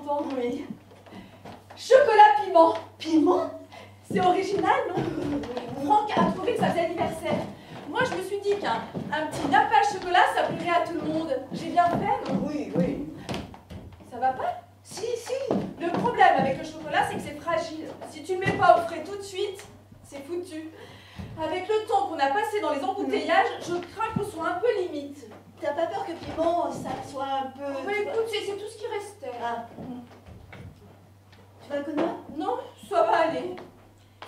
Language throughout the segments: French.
longtemps. Oui. Chocolat piment. Piment? C'est original, non? Franck a trouvé que ça faisait anniversaire. Moi, je me suis dit qu'un petit nappage chocolat, ça plairait à tout le monde. J'ai bien fait, non? Oui, oui. Ça va pas? Si, si. Le problème avec le chocolat, c'est que c'est fragile. Si tu ne le mets pas au frais tout de suite, c'est foutu. Avec le temps qu'on a passé dans les embouteillages, je crains qu'on soit un peu limite. T'as pas peur que Piment, ça soit un peu... Mais écoute, c'est tout ce qui restait. Ah. Tu vas le connaître? Non, ça va aller.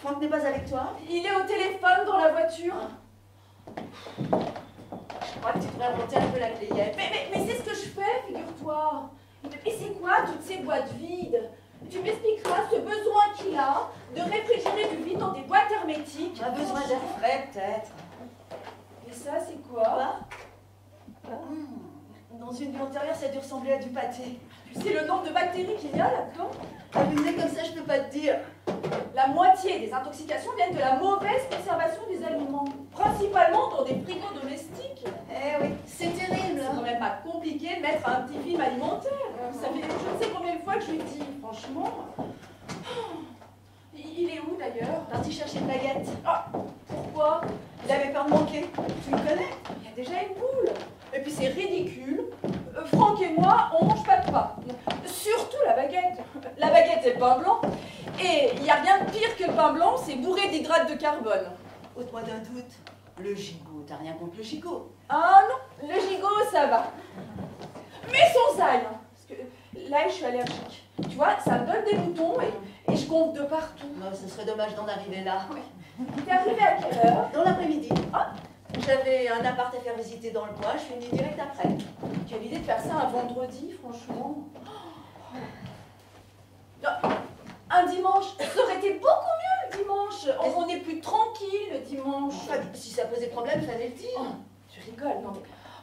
Franck n'est pas avec toi? Il est au téléphone dans la voiture. Je crois que tu devrais remonter un peu la clayette. Mais c'est ce que je fais, figure-toi. Et c'est quoi toutes ces boîtes vides? Tu m'expliqueras ce besoin qu'il a de réfrigérer du vide dans des boîtes hermétiques. On a besoin d'air frais, peut-être. Et ça, c'est quoi? Dans une vie antérieure, ça a dû ressembler à du pâté. Tu sais le nombre de bactéries qu'il y a là-dedans? Abusé comme ça, je peux pas te dire. La moitié des intoxications viennent de la mauvaise conservation des aliments, principalement dans des frigos domestiques. Eh oui, c'est terrible. C'est quand même pas compliqué de mettre un petit film alimentaire. Ça fait je ne sais combien de fois que je lui dis, franchement. Il est où d'ailleurs? Parti chercher une baguette. Ah, pourquoi? Il avait peur de manquer. Tu le connais? Il y a déjà une boule. Et puis c'est ridicule. Franck et moi, on mange pas de pain. Surtout la baguette. La baguette, c'est le pain blanc. Et il n'y a rien de pire que le pain blanc, c'est bourré d'hydrates de carbone. Ôte-moi d'un doute. Le gigot, t'as rien contre le gigot? Ah non, le gigot, ça va. Mais sans ail. Parce que là, je suis allergique. Tu vois, ça me donne des boutons et je gonfle de partout. Non, ce serait dommage d'en arriver là. Oui. T'es arrivé à quelle heure? Dans l'après-midi. Ah, j'avais un appart à faire visiter dans le coin, je suis venue direct après. Quelle idée de faire ça un vendredi, franchement. Non, un dimanche, ça aurait été beaucoup mieux le dimanche. On est plus tranquille le dimanche. Enfin, si ça posait problème, fallait le dire. Oh, tu rigoles, non mais...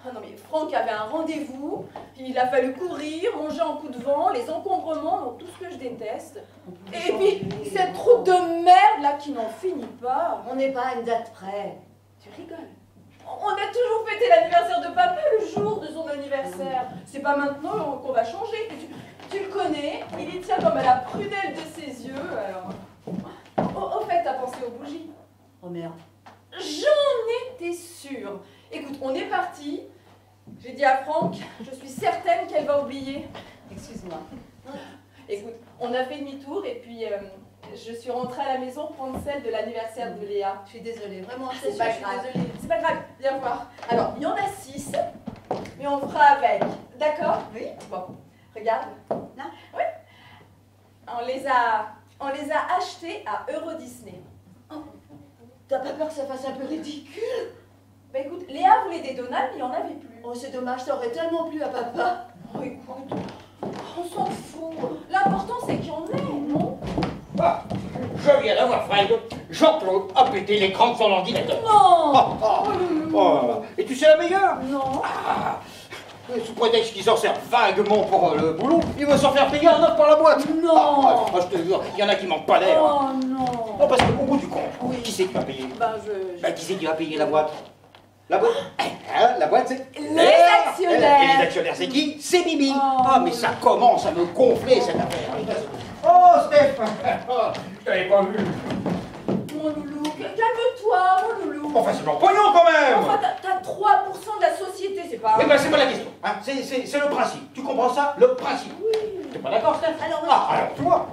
Ah non mais Franck avait un rendez-vous, puis il a fallu courir, manger en coup de vent, les encombrements, donc tout ce que je déteste. Et puis cette route de merde là qui n'en finit pas. On n'est pas à une date près. Tu rigoles. On a toujours fêté l'anniversaire de papa le jour de son anniversaire. C'est pas maintenant qu'on va changer. Tu le connais, il y tient comme à la prunelle de ses yeux. Alors, au fait, t'as pensé aux bougies? Oh merde. J'en étais sûre. Écoute, on est parti. J'ai dit à Franck, je suis certaine qu'elle va oublier. Excuse-moi. Écoute, on a fait demi-tour et puis je suis rentrée à la maison prendre celle de l'anniversaire de Léa. Je suis désolée, vraiment, C'est pas grave. C'est pas grave, viens voir. Alors, il y en a 6, mais on fera avec. D'accord? Oui. Bon, regarde. Là? Oui. On les a achetés à Euro Disney. Oh. T'as pas peur que ça fasse un peu ridicule? Bah écoute, Léa voulait des donuts, mais il n'y en avait plus. Oh, c'est dommage, ça aurait tellement plu à papa. Oh, écoute, on s'en fout. L'important, c'est qu'il y en ait, non? Ah, je viens d'avoir Fred. Jean-Claude a pété l'écran de son ordinateur. Non! Oh, et tu sais la meilleure? Non. Ah, sous prétexte qu'il s'en sert vaguement pour le boulot, il veut s'en faire payer un offre par la boîte. Non. Ah, je te jure, il y en a qui manquent pas d'air. Oh non. Non, parce qu'au bout du compte, Oui. qui c'est qui va payer? Ben, Qui c'est qui va payer la boîte? La boîte, hein, la boîte, c'est les actionnaires. Et les actionnaires, c'est qui? C'est Bibi. Oh. Ah, mais ça commence à me gonfler, cette affaire. Oh, Steph. Oh, je t'avais pas vu. Mon loulou, calme-toi, mon loulou. Enfin, c'est mon pognon, quand même. Enfin, t'as 3% de la société, c'est pas... Eh ben, c'est pas la question. Hein. C'est le principe. Tu comprends ça? Le principe. Oui. T'es pas d'accord, Steph? Alors, oui. Ah, alors, tu vois.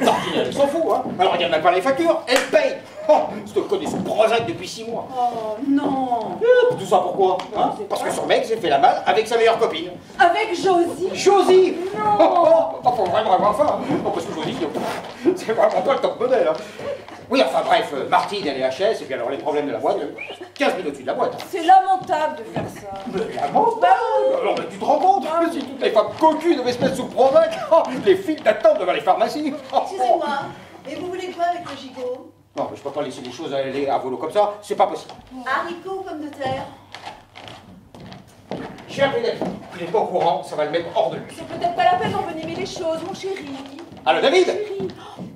Non, elle s'en fout, hein. Alors, regarde même pas les factures. Elle paye. Oh, je te connais ce Prozac depuis 6 mois. Oh non. Tout ça pourquoi? Hein? Parce que son mec s'est fait la malle avec sa meilleure copine. Avec Josie? Josie! Non. Faut vraiment avoir faim. Non, parce que Josie, c'est vraiment pas le top modèle. Hein. Oui, enfin bref, Martine, elle est HS, et puis alors les problèmes de la boîte, 15 000 au-dessus de la boîte. C'est lamentable de faire ça. Mais lamentable! Alors, mais tu te rends compte? Si toutes les femmes cocues devaient se mettre sous Prozac, les files d'attente devant les pharmacies. Excusez-moi, et vous voulez quoi avec le gigot? Non, mais je peux pas laisser les choses aller à volo comme ça, c'est pas possible. Haricots ou pommes de terre? Cher David, il est pas au courant, ça va le mettre hors de lui. C'est peut-être pas la peine d'envenimer les choses, mon chéri. Allô, David? Chéri.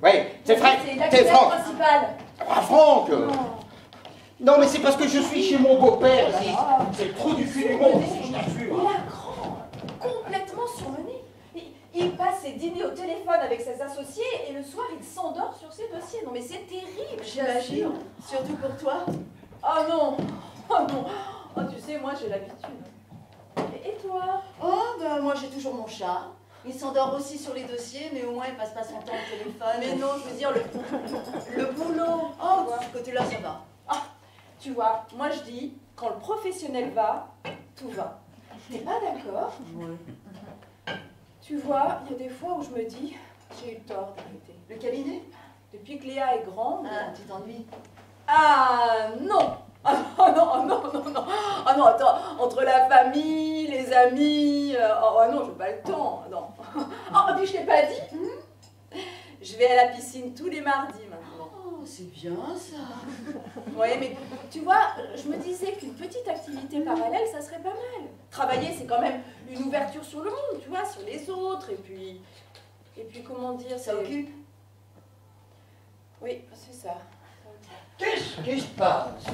Oui, c'est Franck. C'est C'est l'actionnaire Franck. principal. Ah, Franck! Non. Non, mais c'est parce que je suis chez mon beau-père Oh là ici. là. C'est le trou du cul du monde, je t'assure. Il a grand, complètement surmené. avec ses associés et le soir, il s'endort sur ses dossiers. Non mais c'est terrible, J'imagine. Surtout pour toi. Oh non. Oh non. Oh, tu sais, moi, j'ai l'habitude. Et toi? Oh, ben moi j'ai toujours mon chat. Il s'endort aussi sur les dossiers, mais au moins il passe pas son temps au téléphone. Mais non, je veux dire, le boulot. Oh, de ce côté-là, ça va. Ah, tu vois, moi je dis, quand le professionnel va, tout va. T'es pas d'accord? Ouais. Tu vois, il y a des fois où je me dis, j'ai eu tort d'arrêter. Le cabinet? Depuis que Léa est grande... Ah, tu t'ennuies. Ah non! Ah non, oh non, non, non. Ah non, attends, entre la famille, les amis... oh non, j'ai pas le temps, non. Ah, puis je t'ai pas dit, je vais à la piscine tous les mardis maintenant. Oh, c'est bien ça. Oui, mais tu vois, je me disais qu'une petite activité parallèle, ça serait pas mal. Travailler, c'est quand même une ouverture sur le monde, tu vois, sur les autres, et puis comment dire, Ça occupe? Oui, c'est ça. Qu'est-ce qui se passe?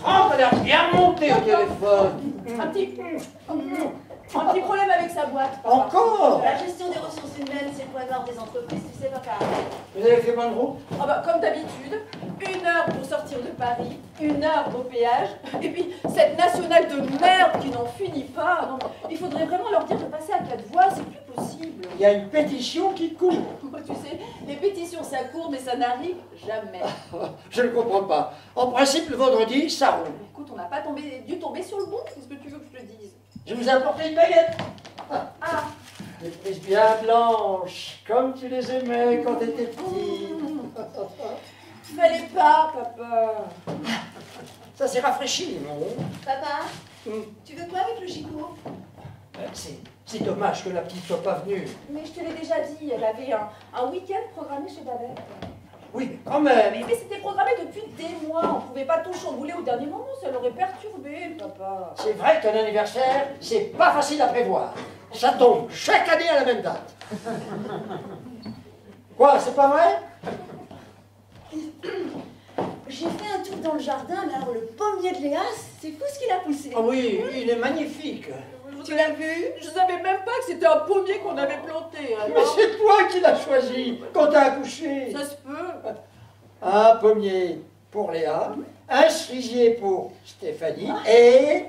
Franck a l'air bien monté au téléphone. Un petit problème avec sa boîte. Encore? La gestion des ressources humaines, c'est le point noir des entreprises, tu sais, papa. Vous avez fait bonne route? Ah bah, comme d'habitude, 1 heure pour sortir de Paris, 1 heure au péage, et puis cette nationale de merde qui n'en finit pas. Non, il faudrait vraiment leur dire de passer à 4 voies, c'est plus possible. Il y a une pétition qui court. Moi, tu sais, les pétitions ça court, mais ça n'arrive jamais. Je ne comprends pas. En principe, le vendredi, ça roule. Écoute, on n'a pas dû tomber sur le bon, qu'est-ce que tu veux que je te dise? Je vous ai apporté une baguette. Ah, Des frises bien blanches, comme tu les aimais quand tu étais petit. fallait pas, papa. Ça s'est rafraîchi, non? Papa, Hmm. tu veux quoi avec le gicot? C'est dommage que la petite soit pas venue. Mais je te l'ai déjà dit, elle avait un week-end programmé chez Babette. Oui, mais quand même. Mais c'était programmé depuis des mois, on pouvait pas tout chambouler au dernier moment, ça l'aurait perturbé, papa. C'est vrai qu'un anniversaire, c'est pas facile à prévoir. Ça tombe chaque année à la même date. Quoi, c'est pas vrai? J'ai fait un tour dans le jardin, là, le pommier de Léas, c'est fou ce qu'il a poussé. Ah oui, il est magnifique. Tu l'as vu? Je savais même pas que c'était un pommier qu'on avait planté. Mais c'est toi qui l'as choisi quand t'as accouché. Ça se peut. Un pommier pour Léa, un cerisier pour Stéphanie et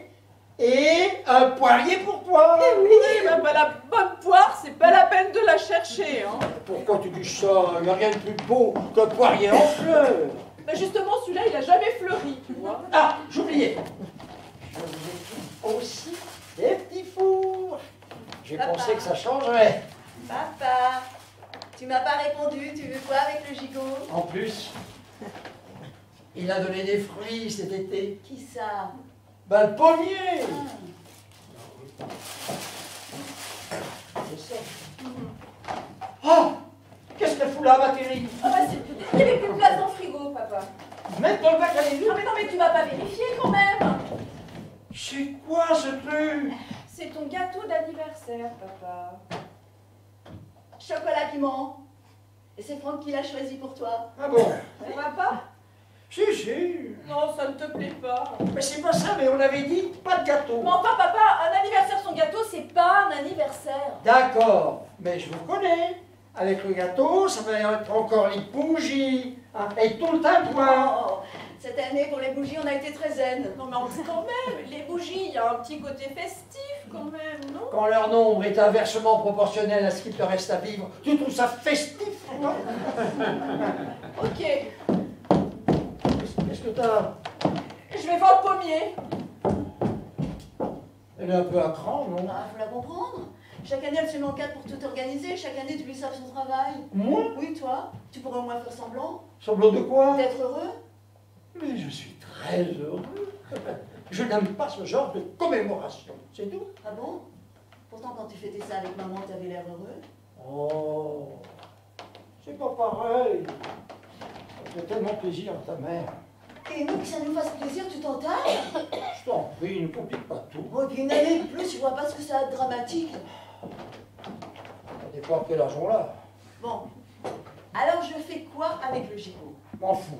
un poirier pour toi. Oui, mais bah, la bonne poire, c'est pas la peine de la chercher. Hein. Pourquoi tu dis ça? Il n'y a rien de plus beau qu'un poirier en fleurs. Mais justement, celui-là, il a jamais fleuri, tu vois. Ah, j'oubliais. Je vous ai dit aussi des petits fours. J'ai Papa. pensé que ça changerait. Papa, tu m'as pas répondu, tu veux quoi avec le gigot? En plus, il a donné des fruits cet été. Qui ça? Ben, le pommier. C'est ça. Oh, qu'est-ce qu'elle fout là, ma chérie? Ah bah, il n'y avait plus de place dans le frigo, papa. Même dans le bac à légumes. Ah mais non, mais tu vas pas vérifier quand même. C'est quoi ce truc? C'est ton gâteau d'anniversaire, papa. Chocolat piment. Et c'est Franck qui l'a choisi pour toi. Ah bon? Ça va pas? Si, si. Non, ça ne te plaît pas. Mais c'est pas ça, mais on avait dit pas de gâteau. Mais enfin, papa, un anniversaire sans gâteau, c'est pas un anniversaire. D'accord, mais je vous connais. Avec le gâteau, ça va être encore les bougies. Hein, et tout le tintouin. Oh, cette année, pour les bougies, on a été très zen. Non, mais quand même, les bougies, il y a un petit côté festif quand même, non? Quand leur nombre est inversement proportionnel à ce qu'il te reste à vivre, tu trouves ça festif, non? Ok, Qu'est-ce que t'as? je vais voir le pommier. Elle est un peu à cran, non? Bah, faut la comprendre. Chaque année, elle se met en quatre pour tout organiser. Chaque année, tu lui sers son travail. Moi? Oui, toi, tu pourrais au moins faire semblant Semblant de quoi? d'être heureux. Mais je suis très heureux. Je n'aime pas ce genre de commémoration, c'est tout. Ah bon? Pourtant, quand tu fêtais ça avec maman, t'avais l'air heureux. Oh, c'est pas pareil. Ça fait tellement plaisir à ta mère. Et nous, que ça nous fasse plaisir, tu t'entailles? Je t'en prie, ne complique pas tout. Oh, et puis une année de plus, je vois pas ce que ça a de dramatique. Ça dépend quel âge on a. Bon, alors je fais quoi avec le gigot? M'en fous.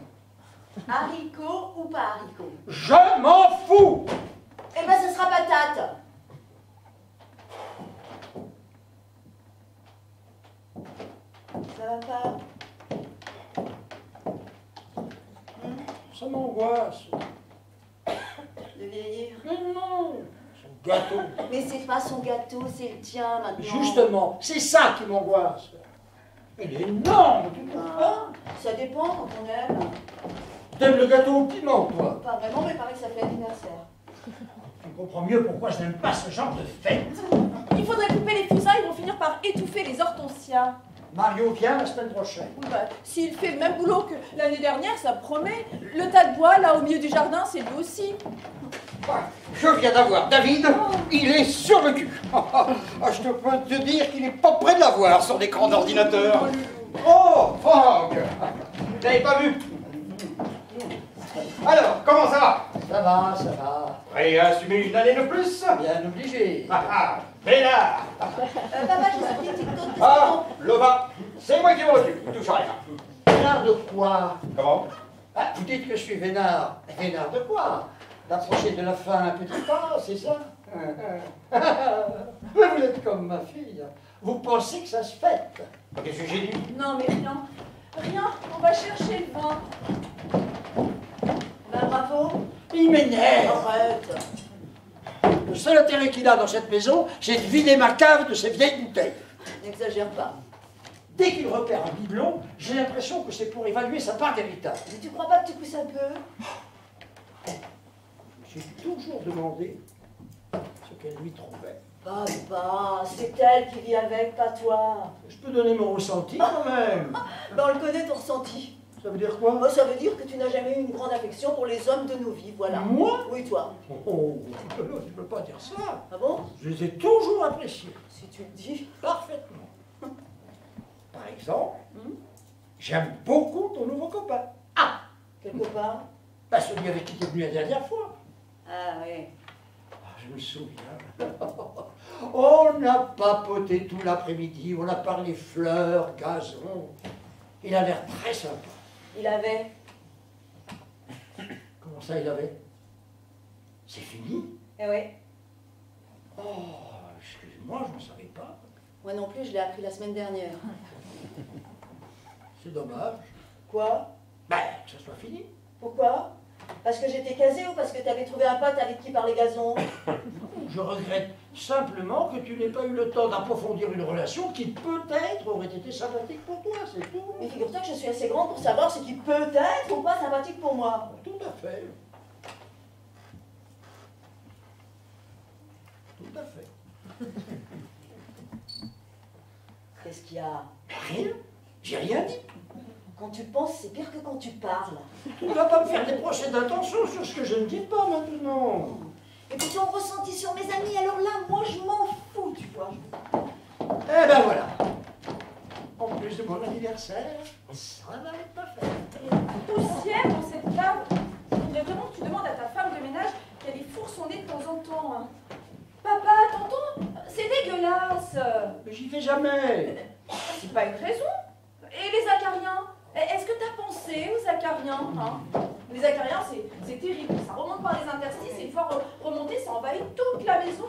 Haricot ou pas haricot? Je m'en fous. Eh ben, ce sera patate. va pas? Ça m'angoisse. De vieillir? Mais non, son gâteau. Mais c'est pas son gâteau, c'est le tien maintenant. Justement, c'est ça qui m'angoisse. Il est énorme, tu trouves pas? Ça dépend quand on aime. T'aimes le gâteau au piment, toi? Pas vraiment, mais il paraît que ça fait anniversaire. Tu comprends mieux pourquoi je n'aime pas ce genre de fête. Il faudrait couper les fusailles, ils vont finir par étouffer les hortensias. Mario vient la semaine prochaine. Oui, bah, s'il fait le même boulot que l'année dernière, ça promet. Le tas de bois, là, au milieu du jardin, c'est lui aussi. Je viens d'avoir David, il est sur le cul. Je te peux te dire qu'il n'est pas prêt de l'avoir, son écran d'ordinateur. Oh, Franck, vous n'avez pas vu? Alors, comment ça va? Ça va, ça va. Prêt à assumer une année de plus? Bien obligé. Bénard. Papa, j'ai sorti une petite côte de Ah, Lova, c'est moi qui m'en occupe, touche à rien. Vénard de quoi? Comment? Ah, vous dites que je suis vénard. Vénard de quoi? D'approcher de la fin un petit pas, c'est ça? Mais vous êtes comme ma fille. Vous pensez que ça se fête? Qu'est-ce que j'ai dit? Non, mais rien. Rien, on va chercher le vin. Ben bravo. Il m'énerve. Arrête. Le seul intérêt qu'il a dans cette maison, c'est de vider ma cave de ses vieilles bouteilles. N'exagère pas. Dès qu'il repère un bibelot, j'ai l'impression que c'est pour évaluer sa part d'héritage. Mais tu crois pas que tu pousses un peu? J'ai toujours demandé ce qu'elle lui trouvait. Papa, c'est elle qui vit avec, pas toi. Je peux donner mon ressenti quand même. Ben on le connaît ton ressenti. Ça veut dire quoi? Moi, ça veut dire que tu n'as jamais eu une grande affection pour les hommes de nos vies, voilà. Moi? Oui, toi. Oh, tu peux pas dire ça. Ah bon? Je les ai toujours appréciés. Si tu le dis. Parfaitement. Par exemple, j'aime beaucoup ton nouveau copain. Ah! Quelque part. Bah, celui avec qui tu es venu la dernière fois. Ah oui. Ah, je me souviens. On a papoté tout l'après-midi, on a parlé fleurs, gazon. Il a l'air très sympa. Il avait. Comment ça, il avait? C'est fini? Eh oui. Oh, excuse-moi, je ne savais pas. Moi non plus, je l'ai appris la semaine dernière. C'est dommage. Quoi? Ben, que ça soit fini. Pourquoi? Parce que j'étais casée ou parce que tu avais trouvé un pote avec qui parler gazon? Je regrette simplement que tu n'aies pas eu le temps d'approfondir une relation qui peut-être aurait été sympathique pour toi, c'est tout. Mais figure-toi que je suis assez grande pour savoir ce qui peut être ou pas sympathique pour moi. Tout à fait. Tout à fait. Qu'est-ce qu'il y a? Rien. J'ai rien dit. Quand tu penses, c'est pire que quand tu parles. Tu ne vas pas me faire des procès d'intention sur ce que je ne dis pas maintenant. Et puis ton ressenti sur mes amis, alors là, moi je m'en fous, tu vois. Eh ben voilà. En plus de mon anniversaire, ça va être pas fait. Poussière dans cette table. Il faudrait vraiment que tu demandes à ta femme de ménage qu'elle ait fourre son nez de temps en temps. Hein. Papa, tonton, c'est dégueulasse. Mais j'y vais jamais. C'est pas une raison. Et les acariens? Est-ce que t'as pensé aux acariens, hein? Les acariens, c'est terrible. Ça remonte par les interstices et une fois remonté, ça envahit toute la maison.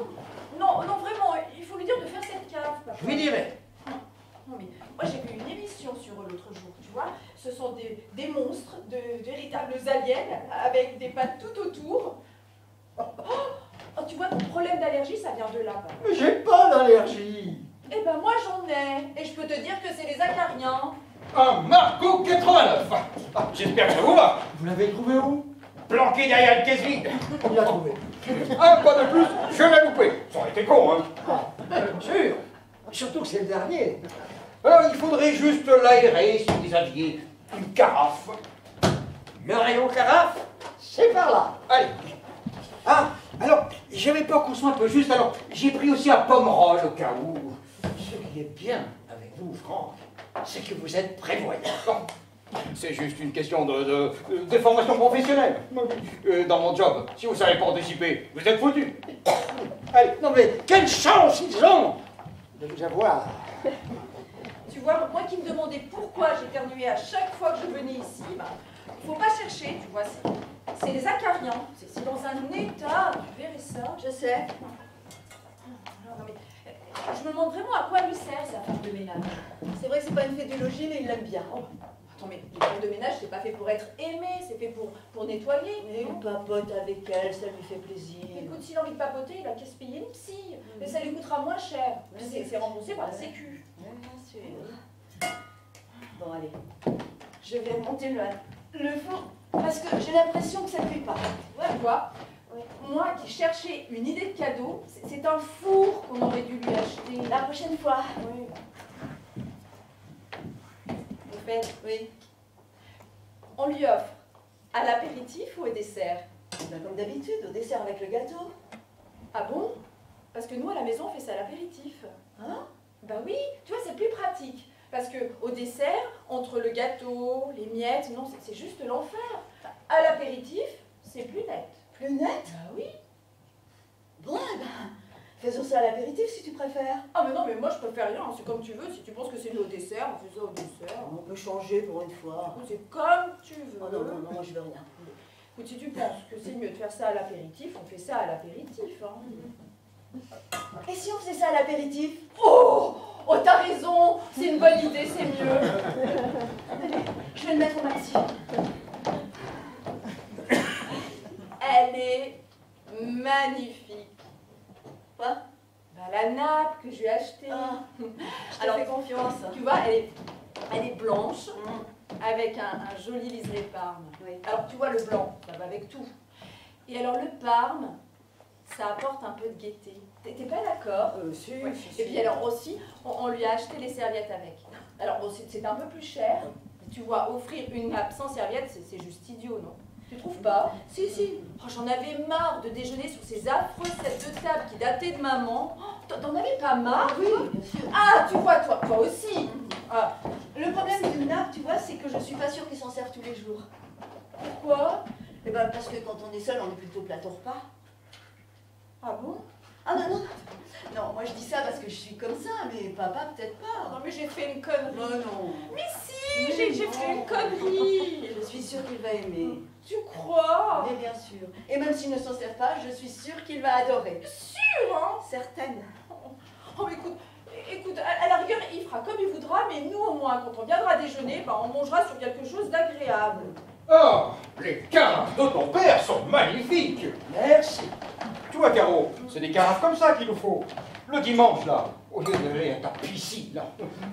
Non, non, vraiment, il faut lui dire de faire cette cave, papa. Je lui dirai. Non, mais moi j'ai vu une émission sur eux l'autre jour, tu vois. Ce sont des monstres, de véritables aliens avec des pattes tout autour. Oh, tu vois, ton problème d'allergie, ça vient de là, papa. Mais j'ai pas d'allergie. Eh ben moi j'en ai, et je peux te dire que c'est les acariens. Un Marco 89. J'espère que ça vous va. Vous l'avez trouvé où? Planqué derrière une caisse vide. On l'a trouvé. Un pas de plus, je l'ai loupé. Ça aurait été con, hein. Sûr. Surtout que c'est le dernier. Alors, il faudrait juste l'aérer si vous aviez une carafe. Le rayon carafe, c'est par là. Allez. Ah, alors, j'avais peur qu'on soit un peu juste, alors j'ai pris aussi un pomme-roll au cas où. Ce qui est bien avec vous, Franck, c'est que vous êtes prévoyant. C'est juste une question de formation professionnelle. Dans mon job, si vous savez pas anticiper, vous êtes foutus. Allez, non mais quelle chance ils ont de vous avoir. Tu vois, moi qui me demandais pourquoi j'éternuais à chaque fois que je venais ici, bah, faut pas chercher, tu vois, c'est les acariens. C'est dans un état, tu verrais ça. Je sais. Non, mais, je me demande vraiment à quoi lui sert sa femme de ménage. C'est vrai que c'est pas une fête du logis, mais il l'aime bien. Oh, attends, mais les femmes de ménage, c'est pas fait pour être aimé, c'est fait pour nettoyer. Mais il papote avec elle, ça lui fait plaisir. Écoute, s'il a envie de papoter, il a qu'à se payer une psy. Mais ça lui coûtera moins cher. C'est remboursé par la Sécu. Bien sûr. Bon, allez. Je vais remonter le four parce que j'ai l'impression que ça ne cuit pas. Ouais, tu vois, moi qui cherchais une idée de cadeau, c'est un four qu'on aurait dû lui acheter. La prochaine fois. Oui. Au fait, oui. On lui offre à l'apéritif ou au dessert? Ben, comme d'habitude, au dessert avec le gâteau. Ah bon? Parce que nous, à la maison, on fait ça à l'apéritif. Hein? Bah oui, tu vois, c'est plus pratique. Parce que au dessert, entre le gâteau, les miettes, non, c'est juste l'enfer. À l'apéritif, c'est plus net. Plus net? Bah oui. Bon, eh ben, faisons ça à l'apéritif si tu préfères. Ah mais non, mais moi je préfère rien, c'est comme tu veux. Si tu penses que c'est mieux au dessert, on fait ça au dessert. On peut changer pour une fois. C'est comme tu veux. Oh non, non, non, moi je veux rien. Écoute, si tu penses que c'est mieux de faire ça à l'apéritif, on fait ça à l'apéritif. Hein. Et si on faisait ça à l'apéritif? Oh, oh, t'as raison, c'est une bonne idée, c'est mieux. Allez, je vais le mettre au maxi. Elle est magnifique. Quoi? Bah, la nappe que je lui ai achetée. Ah, je te Alors, fais confiance. tu vois, elle est blanche, avec un joli liseré parme. Oui. Alors, tu vois, le blanc, ça va avec tout. Et alors, le parme, ça apporte un peu de gaieté. T'es pas d'accord? Si, Ouais. Et puis alors aussi, on lui a acheté les serviettes avec. Alors bon, c'est un peu plus cher. Tu vois, offrir une nappe sans serviette, c'est juste idiot, non? Tu trouves pas? Si, si. Oh, j'en avais marre de déjeuner sur ces affreux sets de table qui dataient de maman. Oh, t'en avais pas marre? Oui, bien sûr. Ah, tu vois, toi aussi. Ah, Le problème d'une nappe, tu vois, c'est que je suis pas sûre qu'ils s'en servent tous les jours. pourquoi? Eh ben, parce que quand on est seul, on est plutôt plateau repas. Ah bon? Ah non, non. Non, moi je dis ça parce que je suis comme ça, mais papa peut-être pas. Non mais j'ai fait une connerie. Non, non. Mais si, j'ai fait une connerie. Je suis sûre qu'il va aimer. Tu crois? Mais bien sûr. Et même s'il ne s'en sert pas, je suis sûre qu'il va adorer. Sûr, hein? Certaine. Oh, mais écoute, à la rigueur, il fera comme il voudra, mais nous, au moins, quand on viendra déjeuner, ben, on mangera sur quelque chose d'agréable. Oh, les carafes de ton père sont magnifiques. Merci. Tu vois, Caro, c'est des carafes comme ça qu'il nous faut. Le dimanche, là, au lieu d'aller à ta piscine, là,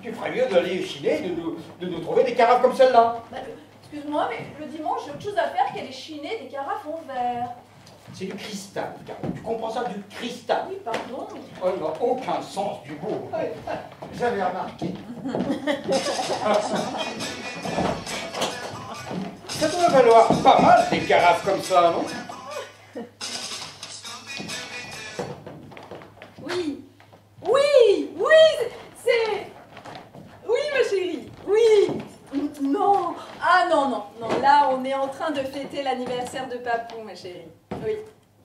tu ferais mieux d'aller chiner, de nous trouver des carafes comme celle-là. Bah, excuse-moi, mais le dimanche, j'ai autre chose à faire qu'aller chiner des carafes en verre. C'est du cristal, Caro. Tu comprends ça, du cristal. Oui, pardon. Oh, il n'a aucun sens du goût. J'avais remarqué. Ça doit valoir pas mal des carafes comme ça, non? Oui. Oui, oui, c'est... Oui, ma chérie, oui. Non. Ah non, non, non, là, on est en train de fêter l'anniversaire de Papou, ma chérie. Oui.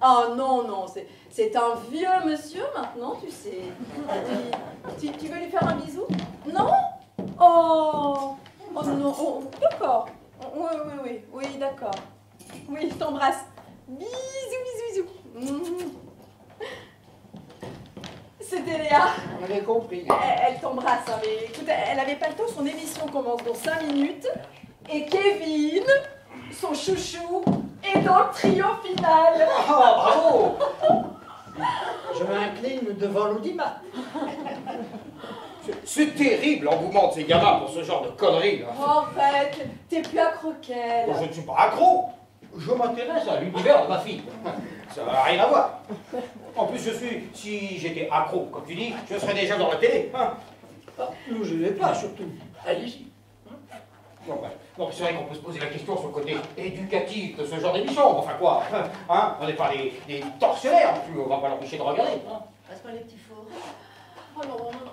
Oh non, non, c'est un vieux monsieur maintenant, tu sais. Tu veux lui faire un bisou? Non? Oh, oh non, oh, d'accord. Oui, oui, oui, oui, d'accord. Oui, je t'embrasse. Bisous, bisous, bisous. C'était Léa. On avait compris. Elle t'embrasse, hein, mais écoute, elle avait pas le temps, son émission commence dans 5 minutes. Et Kevin, son chouchou, est dans le trio final. Oh, bravo! Je m'incline devant l'audimat. C'est terrible l'engouement de ces gamins pour ce genre de conneries, là. Oh, arrête, t'es plus à croquelle. Je ne suis pas accro. Je m'intéresse à l'univers de ma fille. Ça n'a rien à voir. En plus, si j'étais accro, comme tu dis, je serais déjà dans la télé. Hein. Nous, je ne vais pas, surtout. Allez-y. Bon, c'est vrai qu'on peut se poser la question sur le côté éducatif de ce genre d'émission. Enfin quoi, hein, on n'est pas des tortionnaires, on va pas l'empêcher de regarder. Hein. Passe-moi les petits fours. Oh non, non, non.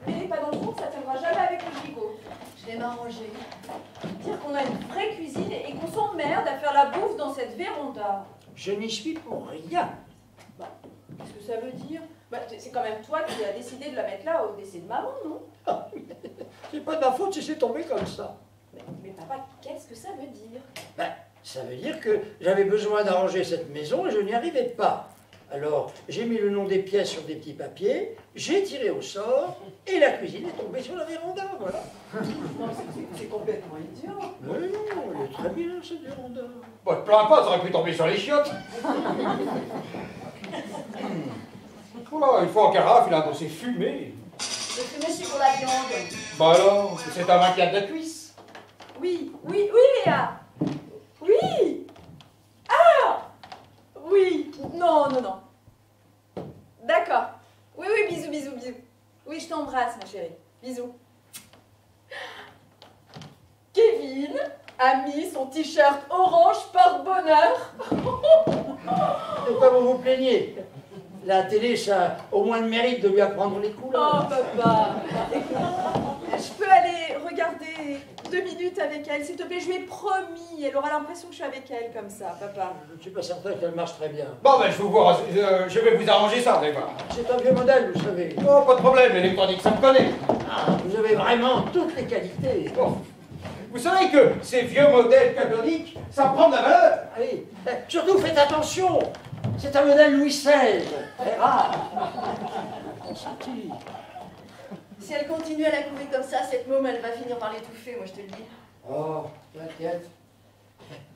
Mais les pas dans le four, ça tiendra jamais avec le gigot. Je vais m'arranger. Dire qu'on a une vraie cuisine et qu'on s'emmerde à faire la bouffe dans cette véranda. Je n'y suis pour rien. Bah, qu'est-ce que ça veut dire? Bah, c'est quand même toi qui as décidé de la mettre là au décès de maman, non? C'est pas de ma faute si c'est tombé comme ça. Mais papa, qu'est-ce que ça veut dire? Ben, ça veut dire que j'avais besoin d'arranger cette maison et je n'y arrivais pas. Alors, j'ai mis le nom des pièces sur des petits papiers, j'ai tiré au sort, et la cuisine est tombée sur la véranda, voilà. Non, c'est complètement idiot. Oui, non, elle est très bien, cette véranda. Bon, te plains pas, ça aurait pu tomber sur les chiottes. Voilà, une fois en carafe, il a un dossier fumé. Le fumet, c'est pour la viande. Bah alors, c'est un maquillage de cuisse. Oui, oui, oui, Léa. Oui. Ah. Oui. Non, non, non. D'accord. Oui, oui, bisous, bisous, bisous. Oui, je t'embrasse, ma chérie. Bisous. Kevin a mis son t-shirt orange porte-bonheur. De quoi vous vous plaignez? La télé, ça a au moins le mérite de lui apprendre les Oh, couleurs. papa. Je peux aller regarder 2 minutes avec elle, s'il te plaît. Je lui ai promis. Elle aura l'impression que je suis avec elle comme ça, papa. Je ne suis pas certain qu'elle marche très bien. Bon, ben, je vais vous arranger ça, vous allez voir. C'est un vieux modèle, vous savez. Oh, pas de problème, l'électronique, ça me connaît. Ah, vous avez vraiment toutes les qualités. Bon. Vous savez que ces vieux modèles catholiques, ça prend de la valeur. Oui. Surtout, faites attention. C'est un modèle Louis XVI. Très rare. Si elle continue à la couver comme ça, cette môme, elle va finir par l'étouffer, moi je te le dis. Oh, t'inquiète.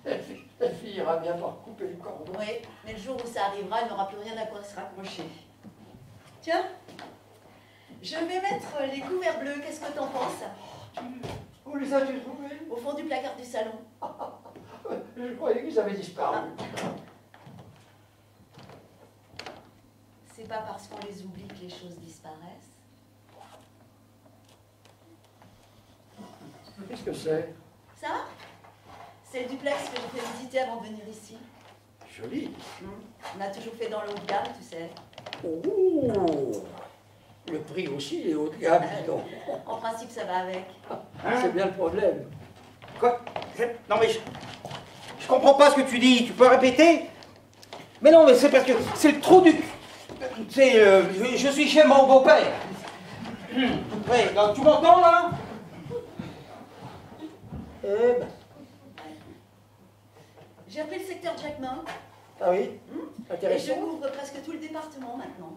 Elle finira bien par couper le cordon. Oui, mais le jour où ça arrivera, elle n'aura plus rien à quoi se raccrocher. Tiens, je vais mettre les couverts bleus, qu'est-ce que t'en penses? Où les as-tu trouvés? Au fond du placard du salon. Je croyais qu'ils avaient disparu. C'est pas parce qu'on les oublie que les choses disparaissent. Qu'est-ce que c'est? Ça? C'est le duplex que j'ai fait visiter avant de venir ici. Joli. On a toujours fait dans le haut de gamme, tu sais. Oh, le prix aussi est haut de gamme, dis donc. En principe, ça va avec. C'est bien le problème. Quoi? Non, mais je comprends pas ce que tu dis. Tu peux répéter? Mais non, mais c'est parce que c'est le trou du... C'est... je suis chez mon beau-père. Oui, donc, tu m'entends, là? Eh ben. J'ai repris le secteur Jackman. Ah oui? Et je Intéressant. couvre presque tout le département maintenant.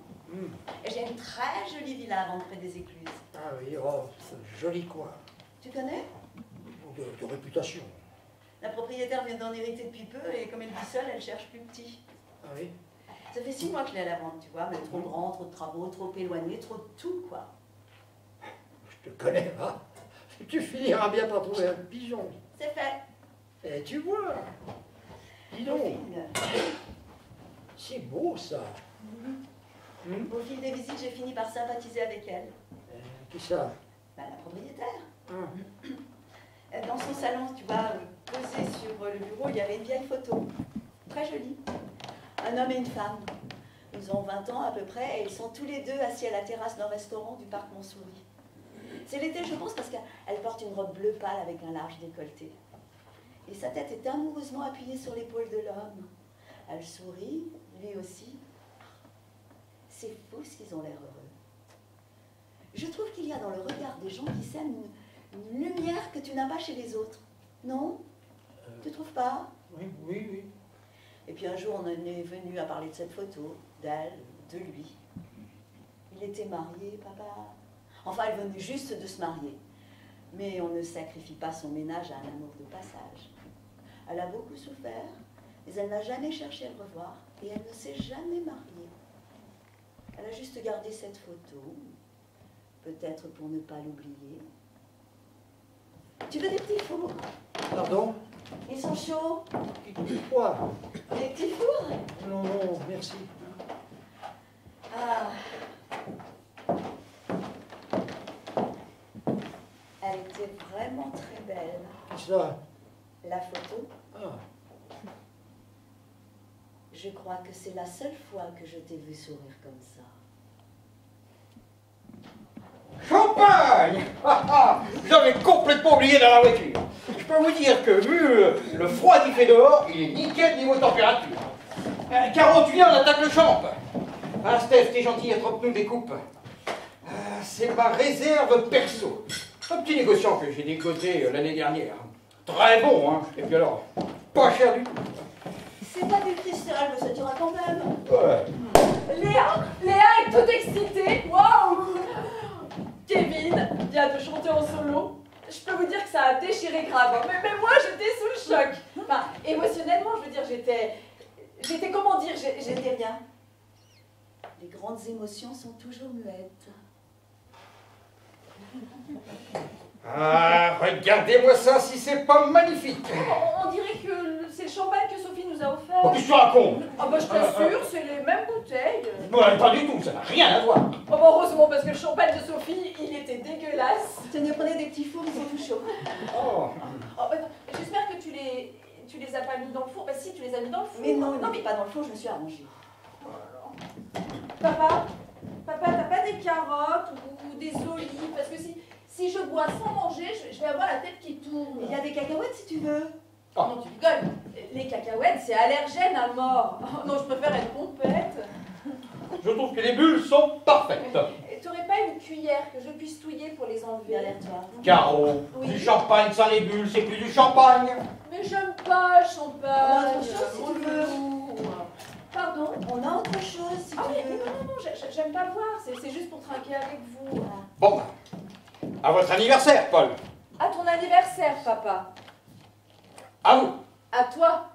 Et j'ai une très jolie villa à vendre près des Écluses. Ah oui, oh, c'est un joli coin. Tu connais? De réputation. La propriétaire vient d'en hériter depuis peu et comme elle vit seule, elle cherche plus petit. Ah oui? Ça fait 6 mois que je l'ai à la vente, tu vois, mais trop grand, trop de travaux, trop éloigné, trop de tout, quoi. Je te connais pas. Tu finiras bien par trouver un pigeon. C'est fait. Et tu vois. Dis donc, Dauphine. c'est beau ça. Au fil des visites, j'ai fini par sympathiser avec elle. Qui ça? Ben, la propriétaire. Dans son salon, tu vois, posé sur le bureau, il y avait une vieille photo. Très jolie. Un homme et une femme. Ils ont 20 ans à peu près et ils sont tous les deux assis à la terrasse d'un restaurant du parc Montsouris. C'est l'été, je pense, parce qu'elle porte une robe bleu pâle avec un large décolleté. Et sa tête est amoureusement appuyée sur l'épaule de l'homme. Elle sourit, lui aussi. C'est fou ce qu'ils ont l'air heureux. Je trouve qu'il y a dans le regard des gens qui s'aiment une lumière que tu n'as pas chez les autres. Non? Tu trouves pas? Oui, oui, oui. Et puis un jour, on en est venu à parler de cette photo, d'elle, de lui. Il était marié, papa. Enfin, elle venait juste de se marier. Mais on ne sacrifie pas son ménage à un amour de passage. Elle a beaucoup souffert, mais elle n'a jamais cherché à le revoir et elle ne s'est jamais mariée. Elle a juste gardé cette photo, peut-être pour ne pas l'oublier. Tu veux des petits fours? Pardon? Ils sont chauds. Quoi? Des petits fours? Non, non, merci. Ah. Elle était vraiment très belle. Qui ça? La photo, Ah, je crois que c'est la seule fois que je t'ai vu sourire comme ça. Champagne! J'avais complètement oublié dans la voiture. Je peux vous dire que vu le froid qu'il fait dehors, il est nickel niveau température. Caro, tu viens, on attaque le champ. Ah, Steph, t'es gentil, attrape-nous des coupes. C'est ma réserve perso. Un petit négociant que j'ai décoté l'année dernière. Très bon, hein. Et puis alors, pas cher du tout. C'est pas du cristal, mais ça dira quand même. Ouais. Léa est toute excitée. Waouh! Kevin vient de chanter en solo. Je peux vous dire que ça a déchiré grave. Mais moi, j'étais sous le choc. Enfin, émotionnellement, je veux dire, j'étais comment dire, J'étais rien. Les grandes émotions sont toujours muettes. Ah, regardez-moi ça, si c'est pas magnifique. On dirait que c'est le champagne que Sophie nous a offert. Oh, qu'est-ce que tu racontes? Ah bah je t'assure, c'est les mêmes bouteilles. Bon, pas du tout, ça n'a rien à voir. Oh bah heureusement, parce que le champagne de Sophie, il était dégueulasse. Tenez, prenez des petits fours, ils sont tout chauds. Oh. Oh, bah, j'espère que tu les as pas mis dans le four. Bah si, tu les as mis dans le four. Mais non, mais pas dans le four, je me suis arrangée. Papa, t'as pas des carottes ou des olives? Parce que si je bois sans manger, je vais avoir la tête qui tourne. Il y a des cacahuètes si tu veux. Oh non, tu rigoles. Les cacahuètes, c'est allergène à mort. Oh, non, je préfère être pompette. Je trouve que les bulles sont parfaites. Et t'aurais pas une cuillère que je puisse touiller pour les enlever? Derrière toi. Caro, Oui. du champagne sans les bulles, c'est plus du champagne. Mais j'aime pas le champagne. On a autre chose, si tu veux. Pardon? On a autre chose si Ah tu oui, veux. non, j'aime pas boire. C'est juste pour trinquer avec vous. Bon, à votre anniversaire, Paul. À ton anniversaire, papa. À vous. À toi.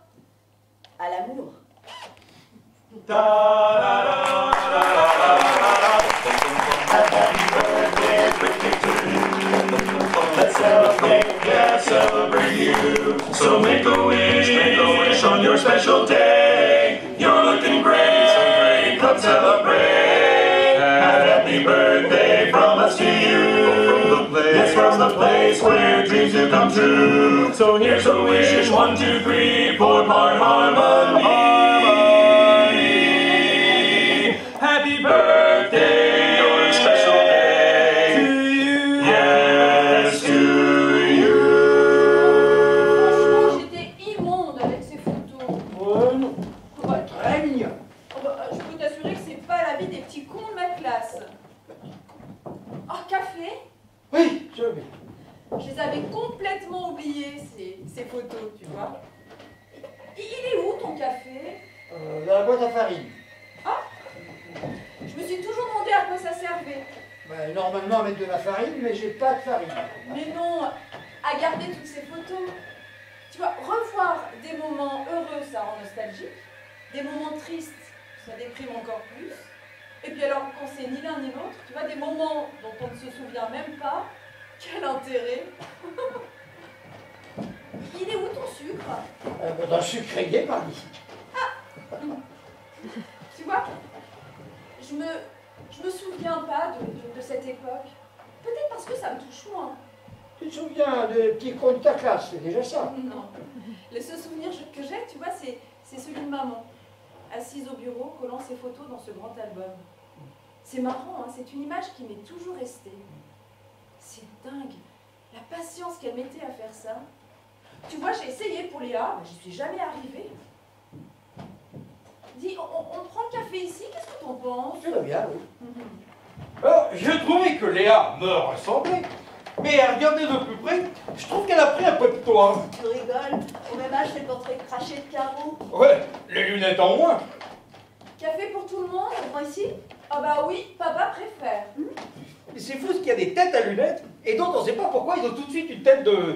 À l'amour. Let's celebrate, yeah, celebrate you. So make a wish on your special day. You're looking great, come celebrate. Happy birthday from us to you. Yes, from the place where dreams do come true. So here's a wish, 1, 2, 3, 4 part harmony. Happy birthday, your special day. To you. Yes, to you. Franchement, j'étais immonde avec ces photos. Ouais, non. Ouais. Très mignon. Oh bah, je peux t'assurer que c'est pas la vie des petits cons de ma classe. Oh, café? Oui, je veux bien. Je les avais complètement oubliées, ces photos, tu vois. Il est où ton café? Dans la boîte à farine. Je me suis toujours demandé à quoi ça servait. Ben, normalement, mettre de la farine, mais j'ai pas de farine. Mais non, à garder toutes ces photos. Tu vois, revoir des moments heureux, ça rend nostalgique. Des moments tristes, ça déprime encore plus. Et puis alors, quand c'est ni l'un ni l'autre, tu vois, des moments dont on ne se souvient même pas, quel intérêt. Il est où ton sucre? Dans le sucrier, par ici. Tu vois, je me souviens pas de cette époque. Peut-être parce que ça me touche moins. Tu te souviens des petits coins de ta classe, c'est déjà ça. Non. Le seul souvenir que j'ai, tu vois, c'est celui de maman, assise au bureau, collant ses photos dans ce grand album. C'est marrant, hein, c'est une image qui m'est toujours restée. C'est dingue, la patience qu'elle mettait à faire ça. Tu vois, j'ai essayé pour Léa, mais j'y suis jamais arrivée. Dis, on prend le café ici, qu'est-ce que t'en penses? Je veux bien, oui. Alors, je trouvais que Léa me ressemblait. Mais à regarder de plus près, je trouve qu'elle a pris un peu de toi. Tu rigoles. Au même âge, c'est le portrait craché de Caro. Ouais, les lunettes en moins. Café pour tout le monde? Moi ici. Ah bah oui, papa préfère. Mais c'est fou ce qu'il y a des têtes à lunettes et d'autres on ne sait pas pourquoi ils ont tout de suite une tête de...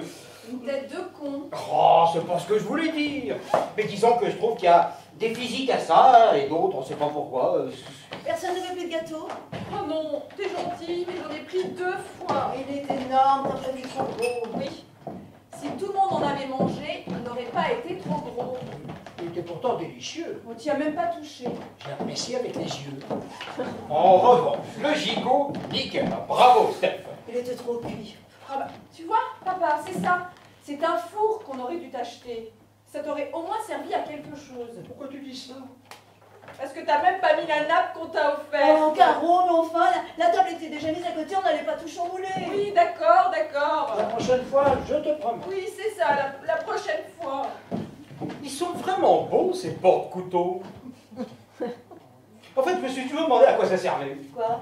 Une tête de con. Oh, c'est pas ce que je voulais dire. Mais disons que je trouve qu'il y a des physiques à ça et d'autres on ne sait pas pourquoi. Personne ne veut plus de gâteau. Oh non, t'es gentil, mais j'en ai pris 2 fois. Il est énorme, t'as prévu trop gros. Oui. Si tout le monde en avait mangé, il n'aurait pas été trop gros. Il était pourtant délicieux. On t'y a même pas touché. J'ai apprécié avec les yeux. En revanche, le gigot, nickel. Bravo, Steph. Il était trop cuit. Ah bah, tu vois, papa, c'est ça. C'est un four qu'on aurait dû t'acheter. Ça t'aurait au moins servi à quelque chose. Pourquoi tu dis ça? Parce que t'as même pas mis la nappe qu'on t'a offerte. Oh, Caro, mais enfin, la table était déjà mise à côté, on n'allait pas tout chambouler. Oui, d'accord, d'accord. La prochaine fois, je te promets. Oui, c'est ça, la prochaine fois. Ils sont vraiment beaux ces porte-couteaux. En fait, je me suis toujours demandé à quoi ça servait. Quoi?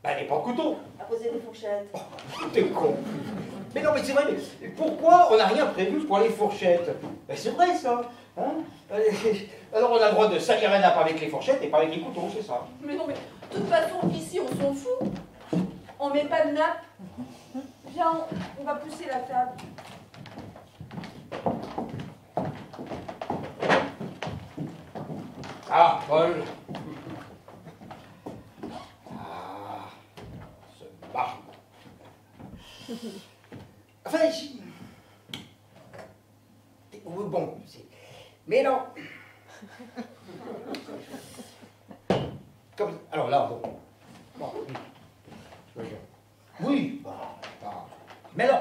Bah, les porte-couteaux. À poser des fourchettes. T'es con. Mais non, mais c'est vrai, mais pourquoi on n'a rien prévu pour les fourchettes? Ben, c'est vrai ça. Hein? Alors on a le droit de salir la nappe avec les fourchettes et pas avec les couteaux, c'est ça. Mais non, mais de toute façon, ici, on s'en fout. On met pas de nappe. Viens, on va pousser la table. Ah, Paul. Ah, ce marbre. Enfin, ici. Bon, c'est... Mais non. Comme... Alors là, bon. Bon, oui. Oui, bah. Mais non.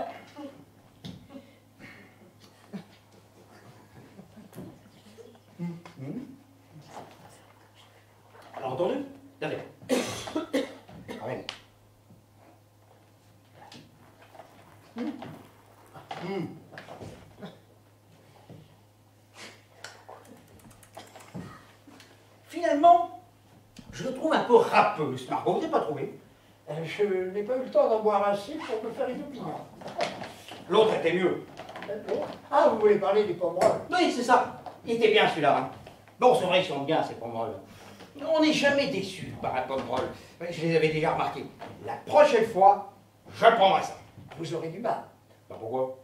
Alors, entendu? Regardez. Ah ouais. Finalement, je le trouve un peu râpeux, ce margot. Vous n'avez pas trouvé? Je n'ai pas eu le temps d'en boire assez pour me faire une opinion. L'autre était mieux. Ah, vous voulez parler des pommerolles? Oui, c'est ça. Il était bien celui-là. Hein. Bon, c'est vrai qu'ils sont bien, ces pommerolles. On n'est jamais déçu par un pomerol. Je les avais déjà remarqués. La prochaine fois, je prendrai ça. Vous aurez du mal. Bah pourquoi?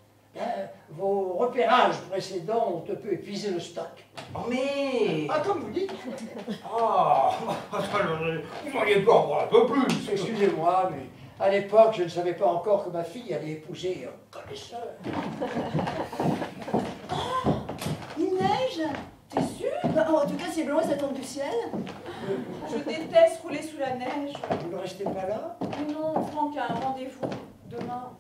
Vos repérages précédents ont un peu épuisé le stock. Oh mais... Ah, comme vous dites. Oh, vous auriez pu en prendre un peu plus. Excusez-moi, mais à l'époque, je ne savais pas encore que ma fille allait épouser un connaisseur. Oh, il neige. T'es sûr? Bah, en tout cas, c'est blanc et ça tombe du ciel. Je déteste rouler sous la neige. Vous ne restez pas là? Non, Franck a un rendez-vous demain.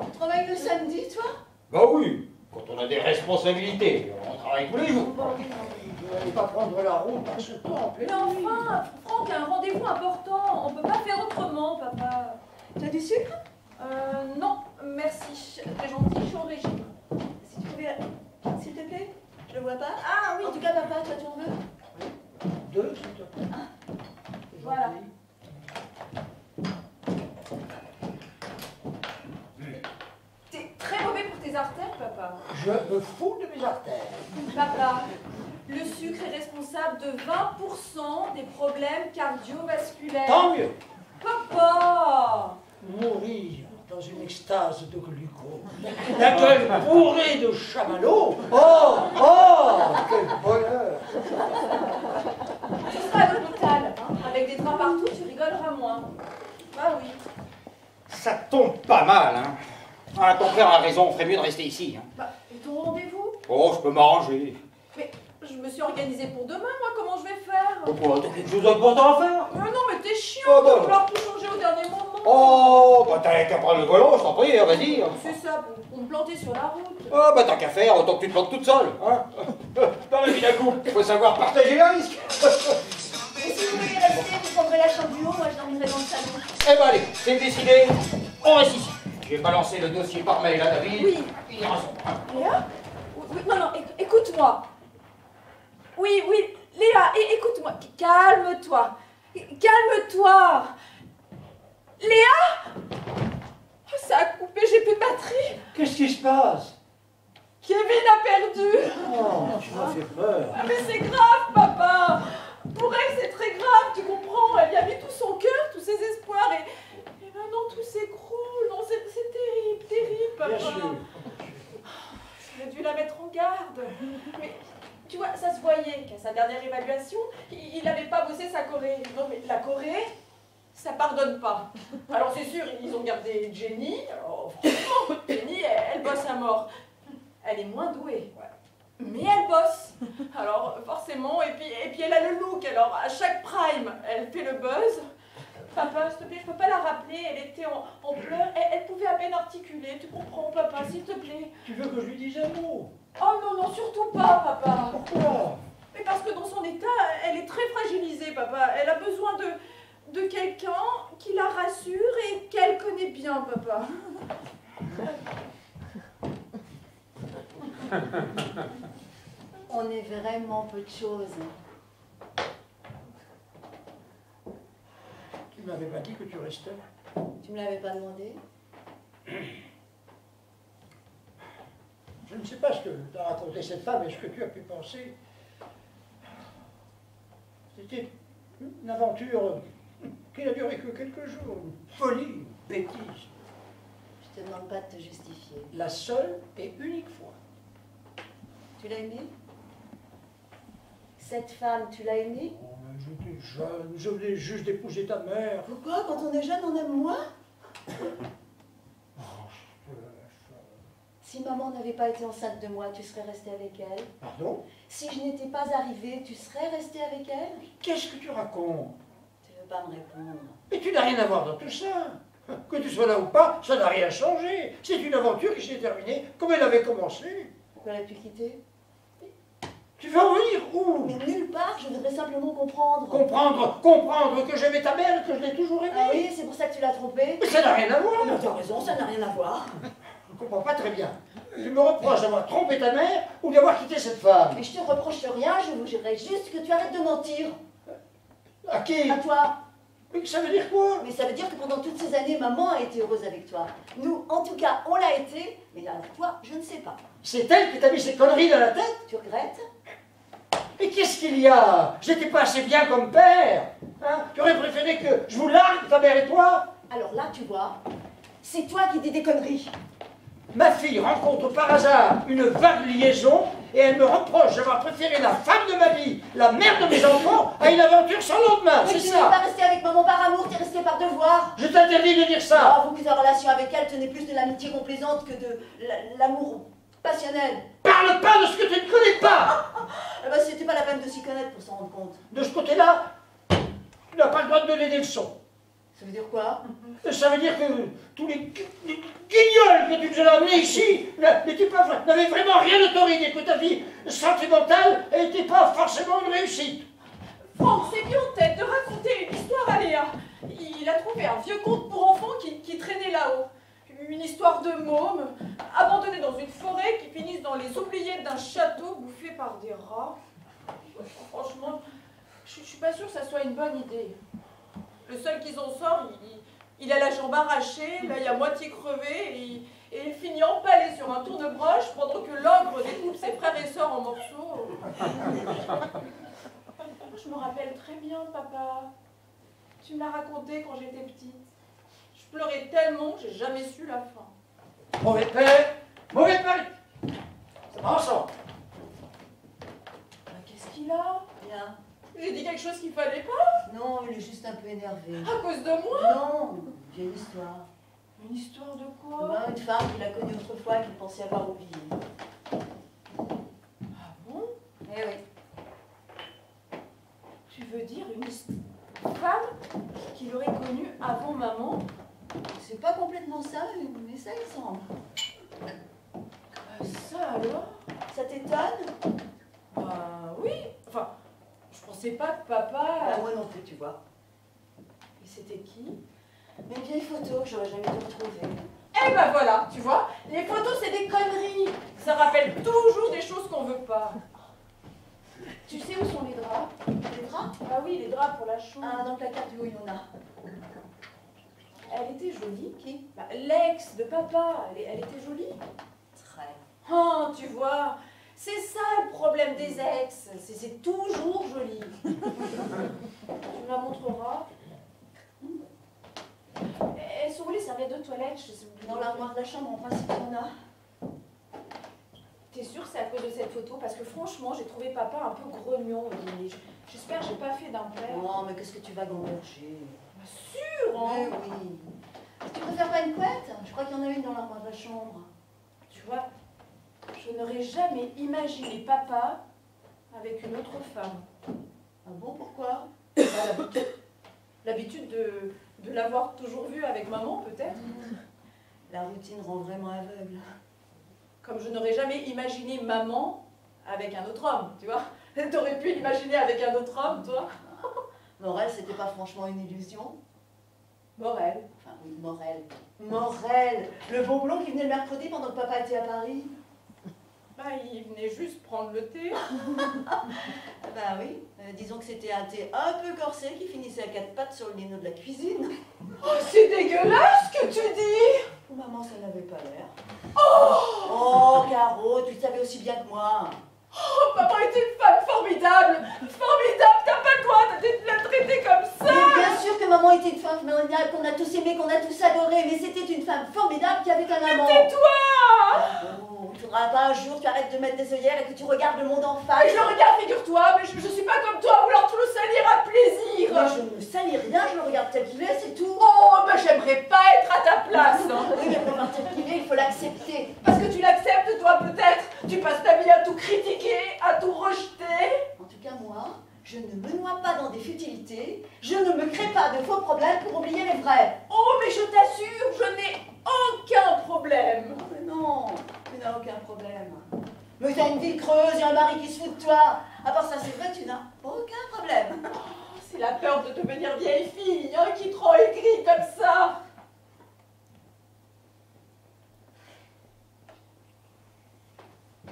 Tu travailles le samedi, toi? Bah oui, quand on a des responsabilités, on travaille tous les jours. Vous n'allez pas prendre la route par ce temps en pleine Mais nuit. enfin, Franck a un rendez-vous important. On peut pas faire autrement, papa. Tu as du sucre? Non, merci. T'es gentil, je suis au régime. Si tu pouvais... S'il te plaît? Je le vois pas. Ah oui, En tout cas, papa, toi, tu en veux? 2, s'il te plaît. Voilà. T'es très mauvais pour tes artères, papa. Je me fous de mes artères. Papa, le sucre est responsable de 20% des problèmes cardiovasculaires. Tant mieux. Papa! Mourir dans une extase de glucose. La gueule bourrée de chamallows. Oh, oh, quel bonheur. Tu seras à l'hôpital, hein. Avec des draps partout, tu rigoleras moins. Ah oui. Ça tombe pas mal, hein. Ah, ton frère a raison, on ferait mieux de rester ici. Hein. Bah, et ton rendez-vous? Oh, je peux m'arranger. Mais je me suis organisée pour demain, moi, comment je vais faire? Pourquoi? T'as quelque chose d'important à faire? Mais non, mais t'es chiant Oh, de bah. vouloir tout changer au dernier moment. Oh, bah t'as qu'à prendre le volant, je t'en prie, hein, vas-y. C'est ça, pour me planter sur la route. Oh, bah t'as qu'à faire, autant que tu te plantes toute seule. Hein. Dans la vie d'un couple, il faut savoir partager les risques. Et si vous voulez rester, vous prendrez la chambre du haut, moi je dormirai dans le salon. Eh ben allez, c'est décidé, on reste ici. J'ai balancé le dossier par mail à David. Oui. Il ira son. Hein. Léa? Oui, non, non, écoute-moi. Oui, oui, Léa, écoute-moi. Calme-toi. Calme-toi. Léa? Oh, ça a coupé, j'ai plus de batterie. Qu'est-ce qui se passe? Kevin a perdu. Oh, tu m'as fait peur. Ah, mais c'est grave, papa. Pour elle, c'est très grave, tu comprends. Elle y a mis tout son cœur, tous ses espoirs, et maintenant tout s'écroule. Non, c'est terrible, terrible, papa. Bien sûr. J'aurais dû la mettre en garde. Mais tu vois, ça se voyait qu'à sa dernière évaluation, il n'avait pas bossé sa Corée. Non, mais la Corée, ça pardonne pas. Alors c'est sûr, ils ont gardé Jenny. Alors franchement, Jenny, elle bosse à mort. Elle est moins douée. Mais elle bosse. Alors forcément, et puis elle a le look. Alors à chaque prime, elle fait le buzz. Papa, s'il te plaît, je peux pas la rappeler. Elle était en pleurs. Elle pouvait à peine articuler. Tu comprends, papa, s'il te plaît. Tu veux que je lui dise un mot? Oh non, non, surtout pas, papa. Pourquoi? Mais parce que dans son état, elle est très fragilisée, papa. Elle a besoin de quelqu'un qui la rassure et qu'elle connaît bien, papa. On est vraiment peu de choses. Tu m'avais pas dit que tu restais. Tu me l'avais pas demandé? ne sais pas ce que t'a raconté cette femme et ce que tu as pu penser. C'était une aventure qui n'a duré que quelques jours, une folie, une bêtise. Je te demande pas de te justifier. La seule et unique fois. Tu l'as aimée? Cette femme, tu l'as aimée? Oh, mais j'étais jeune, je venais juste d'épouser ta mère. Pourquoi? Quand on est jeune, on aime moins? Si maman n'avait pas été enceinte de moi, tu serais resté avec elle? Pardon? Si je n'étais pas arrivée, tu serais resté avec elle? Qu'est-ce que tu racontes? Tu veux pas me répondre? Mais tu n'as rien à voir dans tout ça. Que tu sois là ou pas, ça n'a rien changé. C'est une aventure qui s'est terminée comme elle avait commencé. Pourquoi l'as-tu quittée? Tu veux en venir où? Mais nulle part, je voudrais simplement comprendre. Comprendre que j'aimais ta mère et que je l'ai toujours aimée. Ah oui, c'est pour ça que tu l'as trompée? Mais ça n'a rien à voir. Non, t'as raison, ça n'a rien à voir. Je ne comprends pas très bien. Tu me reproches d'avoir trompé ta mère ou d'avoir quitté cette femme. Mais je te reproche rien, je vous dirais juste que tu arrêtes de mentir. À qui? À toi. Mais ça veut dire quoi? Mais ça veut dire que pendant toutes ces années, maman a été heureuse avec toi. Nous, en tout cas, on l'a été, mais avec toi, je ne sais pas. C'est elle qui t'a mis ces conneries dans la tête? Tu regrettes? Et qu'est-ce qu'il y a? J'étais pas assez bien comme père. Hein? Tu aurais préféré que je vous largue, ta mère et toi? Alors là, tu vois, c'est toi qui dis des conneries. Ma fille rencontre par hasard une vague liaison et elle me reproche d'avoir préféré la femme de ma vie, la mère de mes enfants, à une aventure sans lendemain, Mais c'est tu n'es ça? pas resté avec maman par amour, tu es resté par devoir. Je t'interdis de dire ça. Oh, vous, ta relation avec elle tenait plus de l'amitié complaisante que de l'amour passionnel. Parle pas de ce que tu ne connais pas. Eh ben, c'était pas la peine de s'y connaître pour s'en rendre compte. De ce côté-là, tu n'as pas le droit de donner des leçons. Ça veut dire quoi? Ça veut dire que tous les guignols que tu nous as amenés ici n'avaient vraiment rien de torride et que ta vie sentimentale n'était pas forcément une réussite. Franck s'est mis en tête de raconter une histoire à Léa. Il a trouvé un vieux conte pour enfants qui traînait là-haut. Une histoire de mômes, abandonnés dans une forêt qui finissent dans les oubliettes d'un château bouffé par des rats. Franchement, je suis pas sûre que ça soit une bonne idée. Le seul qui s'en sort, il a la jambe arrachée, l'œil à moitié crevé, et il finit empalé sur un tourne-broche pendant que l'ogre découpe ses frères et sœurs en morceaux. Je me rappelle très bien, papa. Tu me l'as raconté quand j'étais petite. Je pleurais tellement que j'ai jamais su la fin. Mauvais père, mauvais père. Ça va ensemble. Qu'est-ce qu'il a? Rien. J'ai dit quelque chose qu'il fallait pas? Non, il est juste un peu énervé. À cause de moi? Non, j'ai une histoire. Une histoire de quoi? Ben, une femme qu'il a connue autrefois et qu'il pensait avoir oubliée. Ah bon? Eh oui. Tu veux dire une femme qu'il aurait connue avant maman? C'est pas complètement ça, mais ça il semble. Ça alors? Ça t'étonne? Bah oui. Enfin, je pensais pas que papa... Ah, moi non plus, tu vois. Et c'était qui? Mais une vieille photo que j'aurais jamais dû retrouver. Eh ben voilà, tu vois, les photos c'est des conneries. Ça rappelle toujours des choses qu'on veut pas. Tu sais où sont les draps? Les draps? Ah oui, les draps pour la chambre. Ah, dans le placard du haut, il y en a. Elle était jolie. Qui? Bah, l'ex de papa, elle était jolie. Très. Oh, tu vois, c'est ça le problème des ex. C'est toujours joli. Tu me la montreras? Elles sont où les serviettes de toilette? Dans l'armoire de la chambre, en principe, il y en a. T'es sûre que c'est à cause de cette photo? Parce que franchement, j'ai trouvé papa un peu grognon au dîner. J'espère que j'ai pas fait d'impair. Non, mais qu'est-ce que tu vas gamberger? Bah, sûr, hein? Mais oui. Tu préfères pas une couette? Je crois qu'il y en a une dans l'armoire de la chambre. Tu vois, je n'aurais jamais imaginé papa avec une autre femme. Ah bon, pourquoi? L'habitude de l'avoir toujours vu avec maman, peut-être. La routine rend vraiment aveugle. Comme je n'aurais jamais imaginé maman avec un autre homme, tu vois. T'aurais pu l'imaginer avec un autre homme, toi? Morel, c'était pas franchement une illusion? Morel. Enfin, oui, Morel. Morel, le beau blond qui venait le mercredi pendant que papa était à Paris. Bah, il venait juste prendre le thé. Ah bah oui, disons que c'était un thé un peu corsé qui finissait à quatre pattes sur le lino de la cuisine. Oh, c'est dégueulasse ce que tu dis! Maman, ça n'avait pas l'air. Oh, Caro, tu le savais aussi bien que moi. Oh, maman était une femme formidable. Formidable, t'as pas le droit de la traiter comme ça. Mais bien sûr que maman était une femme formidable, qu'on a tous aimé, qu'on a tous adoré, mais c'était une femme formidable qui avait un amant. Tais-toi. Oh, il faudra pas un jour que tu arrêtes de mettre des œillères et que tu regardes le monde en Ah, face. je le regarde, figure-toi, mais je suis pas comme toi, vouloir tout le salir à plaisir. Mais je ne salis rien, je le regarde tel qu'il est, c'est tout. Oh, ben j'aimerais pas être à ta place. Hein. Oui, mais pour voir tel qu'il est, il faut l'accepter. Parce que tu l'acceptes, toi, peut-être. Tu passes ta vie à tout critiquer, à tout rejeter. En tout cas, moi, je ne me noie pas dans des futilités, je ne me crée pas de faux problèmes pour oublier les vrais. Oh, mais je t'assure, je n'ai aucun problème. Oh, mais non, tu n'as aucun problème. Mais t'as une vie creuse et un mari qui se fout de toi. À part ça, c'est vrai, tu n'as aucun problème. Oh, c'est la peur de devenir vieille fille hein, qui te rend aigrie comme ça.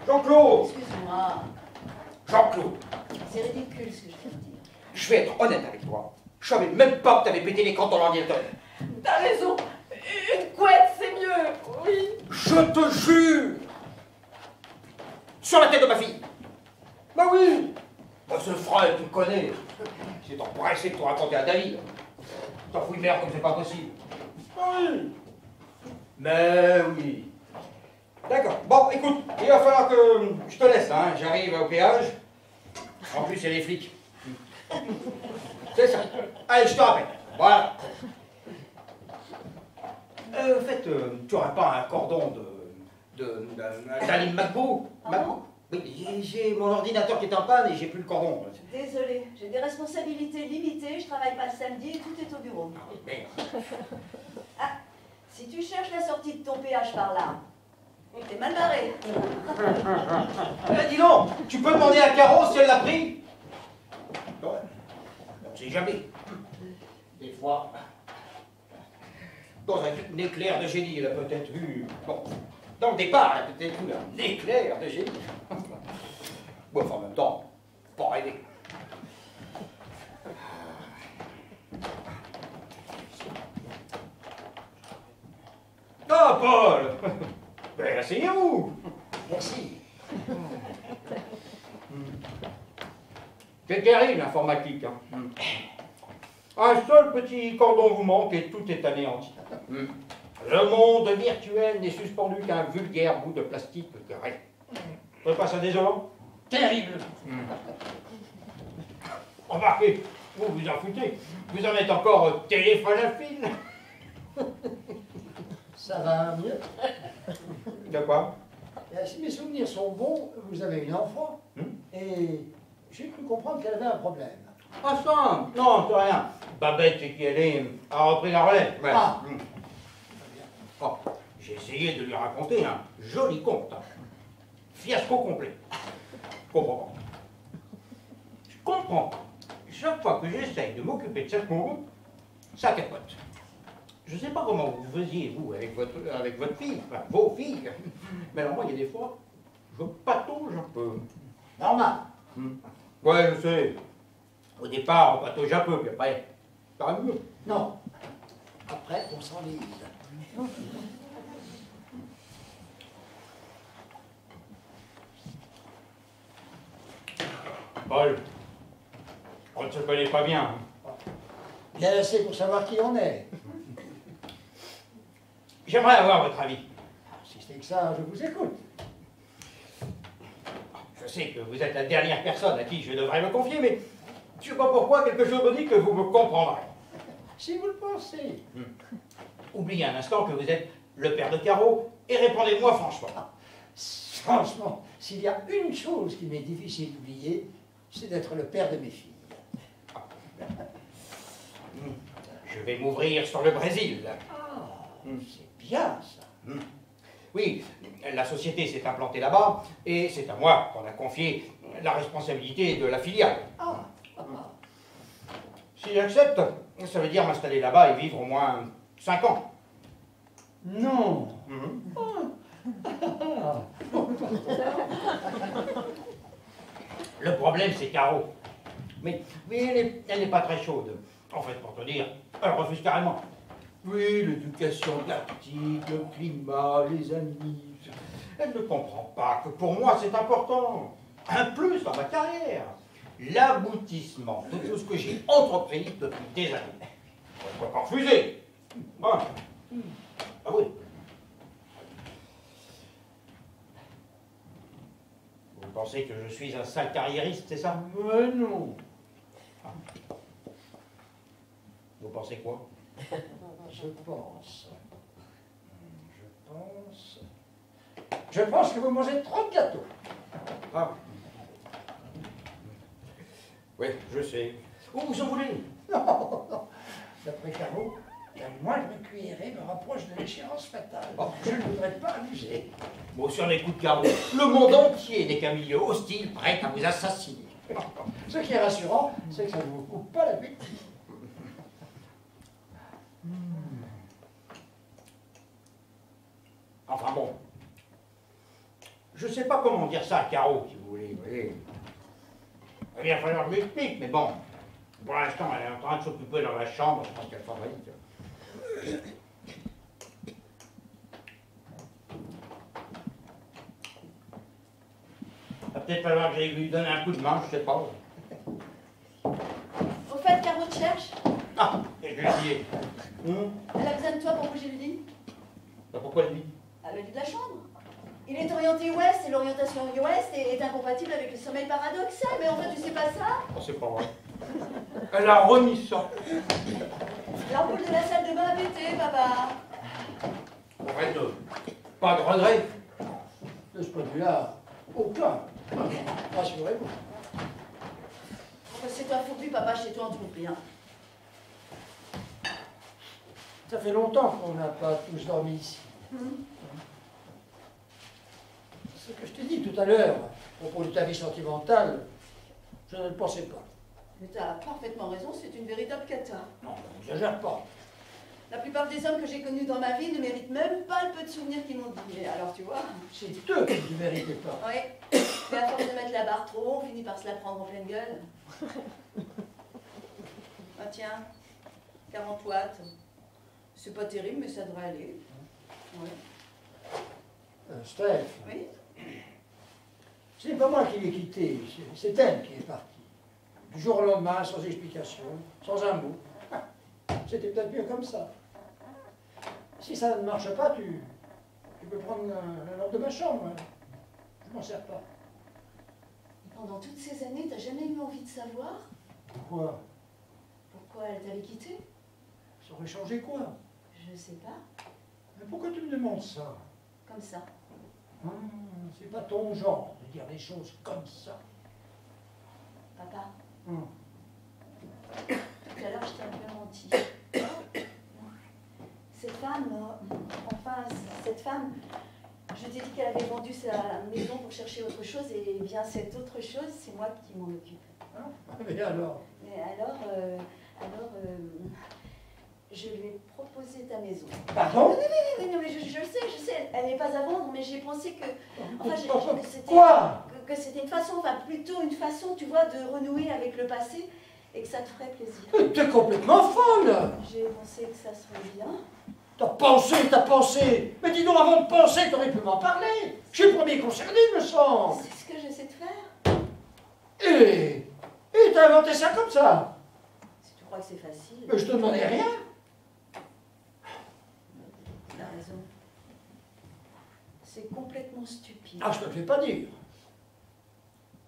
Jean-Claude! Excuse-moi, Jean-Claude, c'est ridicule ce que je viens de dire. je vais être honnête avec toi. Je savais même pas que t'avais pété l'écran de ton ordinateur. T'as raison. Une couette, c'est mieux. Oui. Je te jure! Sur la tête de ma fille! Bah oui! Bah ce frère, tu le connais. C'est empressé de te raconter à David. T'en fous une merde comme c'est pas possible. Ah oui! Mais oui! D'accord. Bon, écoute, il va falloir que je te laisse, hein. J'arrive au péage. En plus, il y a les flics. C'est ça. Allez, je te rappelle. Voilà. En fait, tu aurais pas un cordon d'Aline McBo? Oui, j'ai mon ordinateur qui est en panne et j'ai plus le cordon. Désolée, j'ai des responsabilités limitées, je travaille pas le samedi et tout est au bureau. Merde. Ah, si tu cherches la sortie de ton péage par là, t'es mal barré. Dis donc, tu peux demander à Caro si elle l'a pris? Ouais. On sait jamais. Des fois, dans un éclair de génie, elle a peut-être vu. Bon, dans le départ, elle a peut-être vu un éclair de génie. Bon, enfin, en même temps, pas rêver. Ah, Paul! Ben, asseyez-vous! Merci. C'est terrible l'informatique. Hein. Un seul petit cordon vous manque et tout est anéanti. Le monde virtuel n'est suspendu qu'un vulgaire bout de plastique carré. C'est pas ça désolant? Terrible. Remarquez, vous vous en foutez. Vous en êtes encore au téléphone à fil. Ça va mieux. De quoi? Si mes souvenirs sont bons, vous avez une enfant. Et j'ai cru comprendre qu'elle avait un problème. Ah ça, non, c'est rien. Babette, qui elle est, a repris la relève. Ouais. Ah. Oh, j'ai essayé de lui raconter un joli conte. Fiasco complet. Je comprends pas. Je comprends pas. Chaque fois que j'essaye de m'occuper de cette môme, ça capote. Je ne sais pas comment vous faisiez, vous, avec votre fille, enfin, vos filles. Mais alors moi, il y a des fois, je patauge un peu. Normal. Ouais, je sais. Au départ, on patauge un peu, puis après, ça va mieux. Non. Après, on s'enlise. Paul, on ne se connaît pas bien. Bien assez pour savoir qui on est. J'aimerais avoir votre avis. Si c'est que ça, je vous écoute. Je sais que vous êtes la dernière personne à qui je devrais me confier, mais je ne sais pas pourquoi, quelque chose me dit que vous me comprendrez. Si vous le pensez. Oubliez un instant que vous êtes le père de Caro et répondez-moi franchement. Franchement, s'il y a une chose qui m'est difficile d'oublier, c'est d'être le père de mes filles. Je vais m'ouvrir sur le Brésil. C'est bien ça. Oui, la société s'est implantée là-bas et c'est à moi qu'on a confié la responsabilité de la filiale. Si j'accepte, ça veut dire m'installer là-bas et vivre au moins 5 ans. Non. Le problème, c'est Caro. Mais elle n'est pas très chaude. En fait, pour te dire, elle refuse carrément. Oui, l'éducation tactique, le climat, les amis. Elle ne comprend pas que pour moi c'est important. Un plus dans ma carrière. L'aboutissement de tout ce que j'ai entrepris depuis des années. On ne peut pas refuser. Ah, ah oui. Vous pensez que je suis un sale carriériste, c'est ça? Mais non. Ah. Vous pensez quoi? Je pense que vous mangez trop de gâteaux. Ah. Oui, je sais. Où vous en voulez? Non, non. D'après Caro, la moindre cuillerée me rapproche de l'échéance fatale. Je ne voudrais pas abuser. Bon, sur les coups de carreau, le monde entier n'est qu'un milieu hostile prêt à vous assassiner. Ce qui est rassurant, c'est que ça ne vous coupe pas l'appétit. Enfin bon, je ne sais pas comment dire ça à Caro, si vous voulez. Oui. Il va falloir que je m'explique, mais bon, pour l'instant, elle est en train de s'occuper dans la chambre, je pense qu'elle fabrique. Il va peut-être falloir que j'aille lui donner un coup de main, je sais pas. Au fait, Caro te cherche. Ah, et je lui dis. Elle a besoin de toi pour bouger le lit. Bah, pourquoi lui? À le lit de la chambre. Il est orienté ouest et l'orientation ouest est incompatible avec le sommeil paradoxal. Mais en fait, tu sais pas ça? Oh, c'est pas vrai. Elle a remis ça. L'ampoule de la salle de bain a pété, papa. Arrête de... Pas de regret. De ce point de vue-là, aucun. Rassurez-vous. C'est toi fourbu, papa, chez toi on trouve rien. Ça fait longtemps qu'on n'a pas tous dormi ici. Ce que je t'ai dit tout à l'heure, à propos de ta vie sentimentale, je ne le pensais pas. Mais t'as parfaitement raison, c'est une véritable cata. Non, n'exagère pas. La plupart des hommes que j'ai connus dans ma vie ne méritent même pas le peu de souvenirs qu'ils m'ont dit. Mais alors, tu vois. C'est eux qui ne méritaient pas. Oui, mais à force de mettre la barre trop haut, on finit par se la prendre en pleine gueule. Ah tiens, 40 watts. C'est pas terrible, mais ça devrait aller. Oui. Steph, Oui. ce n'est pas moi qui l'ai quitté, c'est elle qui est partie. Du jour au lendemain, sans explication, sans un mot. C'était peut-être mieux comme ça. Si ça ne marche pas, tu peux prendre la lampe de ma chambre. Je m'en sers pas. Et pendant toutes ces années, t'as jamais eu envie de savoir Pourquoi? pourquoi elle t'avait quitté? Ça aurait changé quoi? Je sais pas. Mais pourquoi tu me demandes ça? Comme ça. C'est pas ton genre de dire des choses comme ça. Papa, Hum. tout à l'heure, je t'ai un peu menti. Cette femme, je t'ai dit qu'elle avait vendu sa maison pour chercher autre chose, et bien cette autre chose, c'est moi qui m'en occupe. Mais alors? Mais alors, je lui ai proposé ta maison. Pardon? Oui, non, mais je sais, elle n'est pas à vendre, mais j'ai pensé que... Enfin, que c'était... Quoi? Que c'était une façon, enfin plutôt une façon, tu vois, de renouer avec le passé, et que ça te ferait plaisir. T'es complètement folle! J'ai pensé que ça serait bien. T'as pensé! Mais dis donc, avant de penser, t'aurais pu m'en parler! Je suis le premier concerné, il me semble! C'est ce que j'essaie de faire. Et t'as inventé ça comme ça? Si tu crois que c'est facile... Mais je te demandais rien! T'as raison. C'est complètement stupide. Ah, je te le fais pas dire!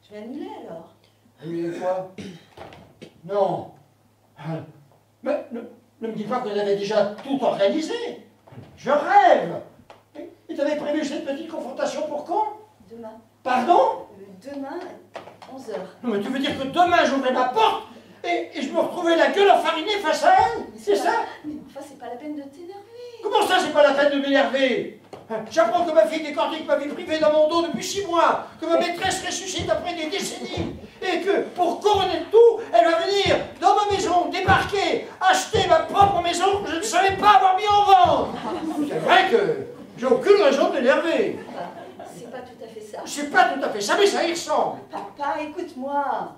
Je vais annuler alors. Annuler quoi? Non! Mais ne me dis pas que vous avez déjà tout organisé! Je rêve! Et t'avais prévu cette petite confrontation pour quand? Demain. Pardon? Demain, 11h. Non, mais tu veux dire que demain j'ouvrais ma porte et je me retrouvais la gueule enfarinée face à elle? C'est ça? Mais enfin, c'est pas la peine de t'énerver. Comment ça, c'est pas la peine de m'énerver? J'apprends que ma fille décortique ma vie privée dans mon dos depuis 6 mois, que ma maîtresse ressuscite après des décennies, et que, pour couronner le tout, elle va venir dans ma maison, débarquer, acheter ma propre maison que je ne savais pas avoir mis en vente. C'est vrai que j'ai aucune raison de m'énerver. C'est pas tout à fait ça. C'est pas tout à fait ça, mais ça y ressemble. Papa, écoute-moi.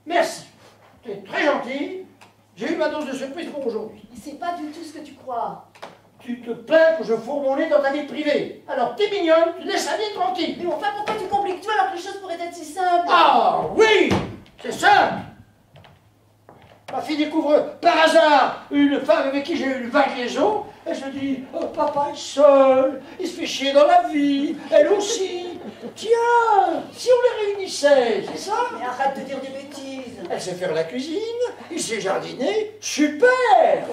Merci. Tu es très gentil, J'ai eu ma dose de surprise pour aujourd'hui. Mais c'est pas du tout ce que tu crois. Tu te plains que je fourre mon nez dans ta vie privée. Alors t'es mignonne, tu laisses la vie tranquille. Mais enfin, pourquoi tu compliques tout alors que les choses pourraient être si simples? Ah oui, c'est simple. Ma fille découvre par hasard une femme avec qui j'ai eu une vague liaison. Elle se dit, oh, papa est seul, il se fait chier dans la vie, elle aussi. Tiens, si on les réunissait, c'est ça? Mais arrête de dire des bêtises. Elle sait faire la cuisine, il sait jardiner, super.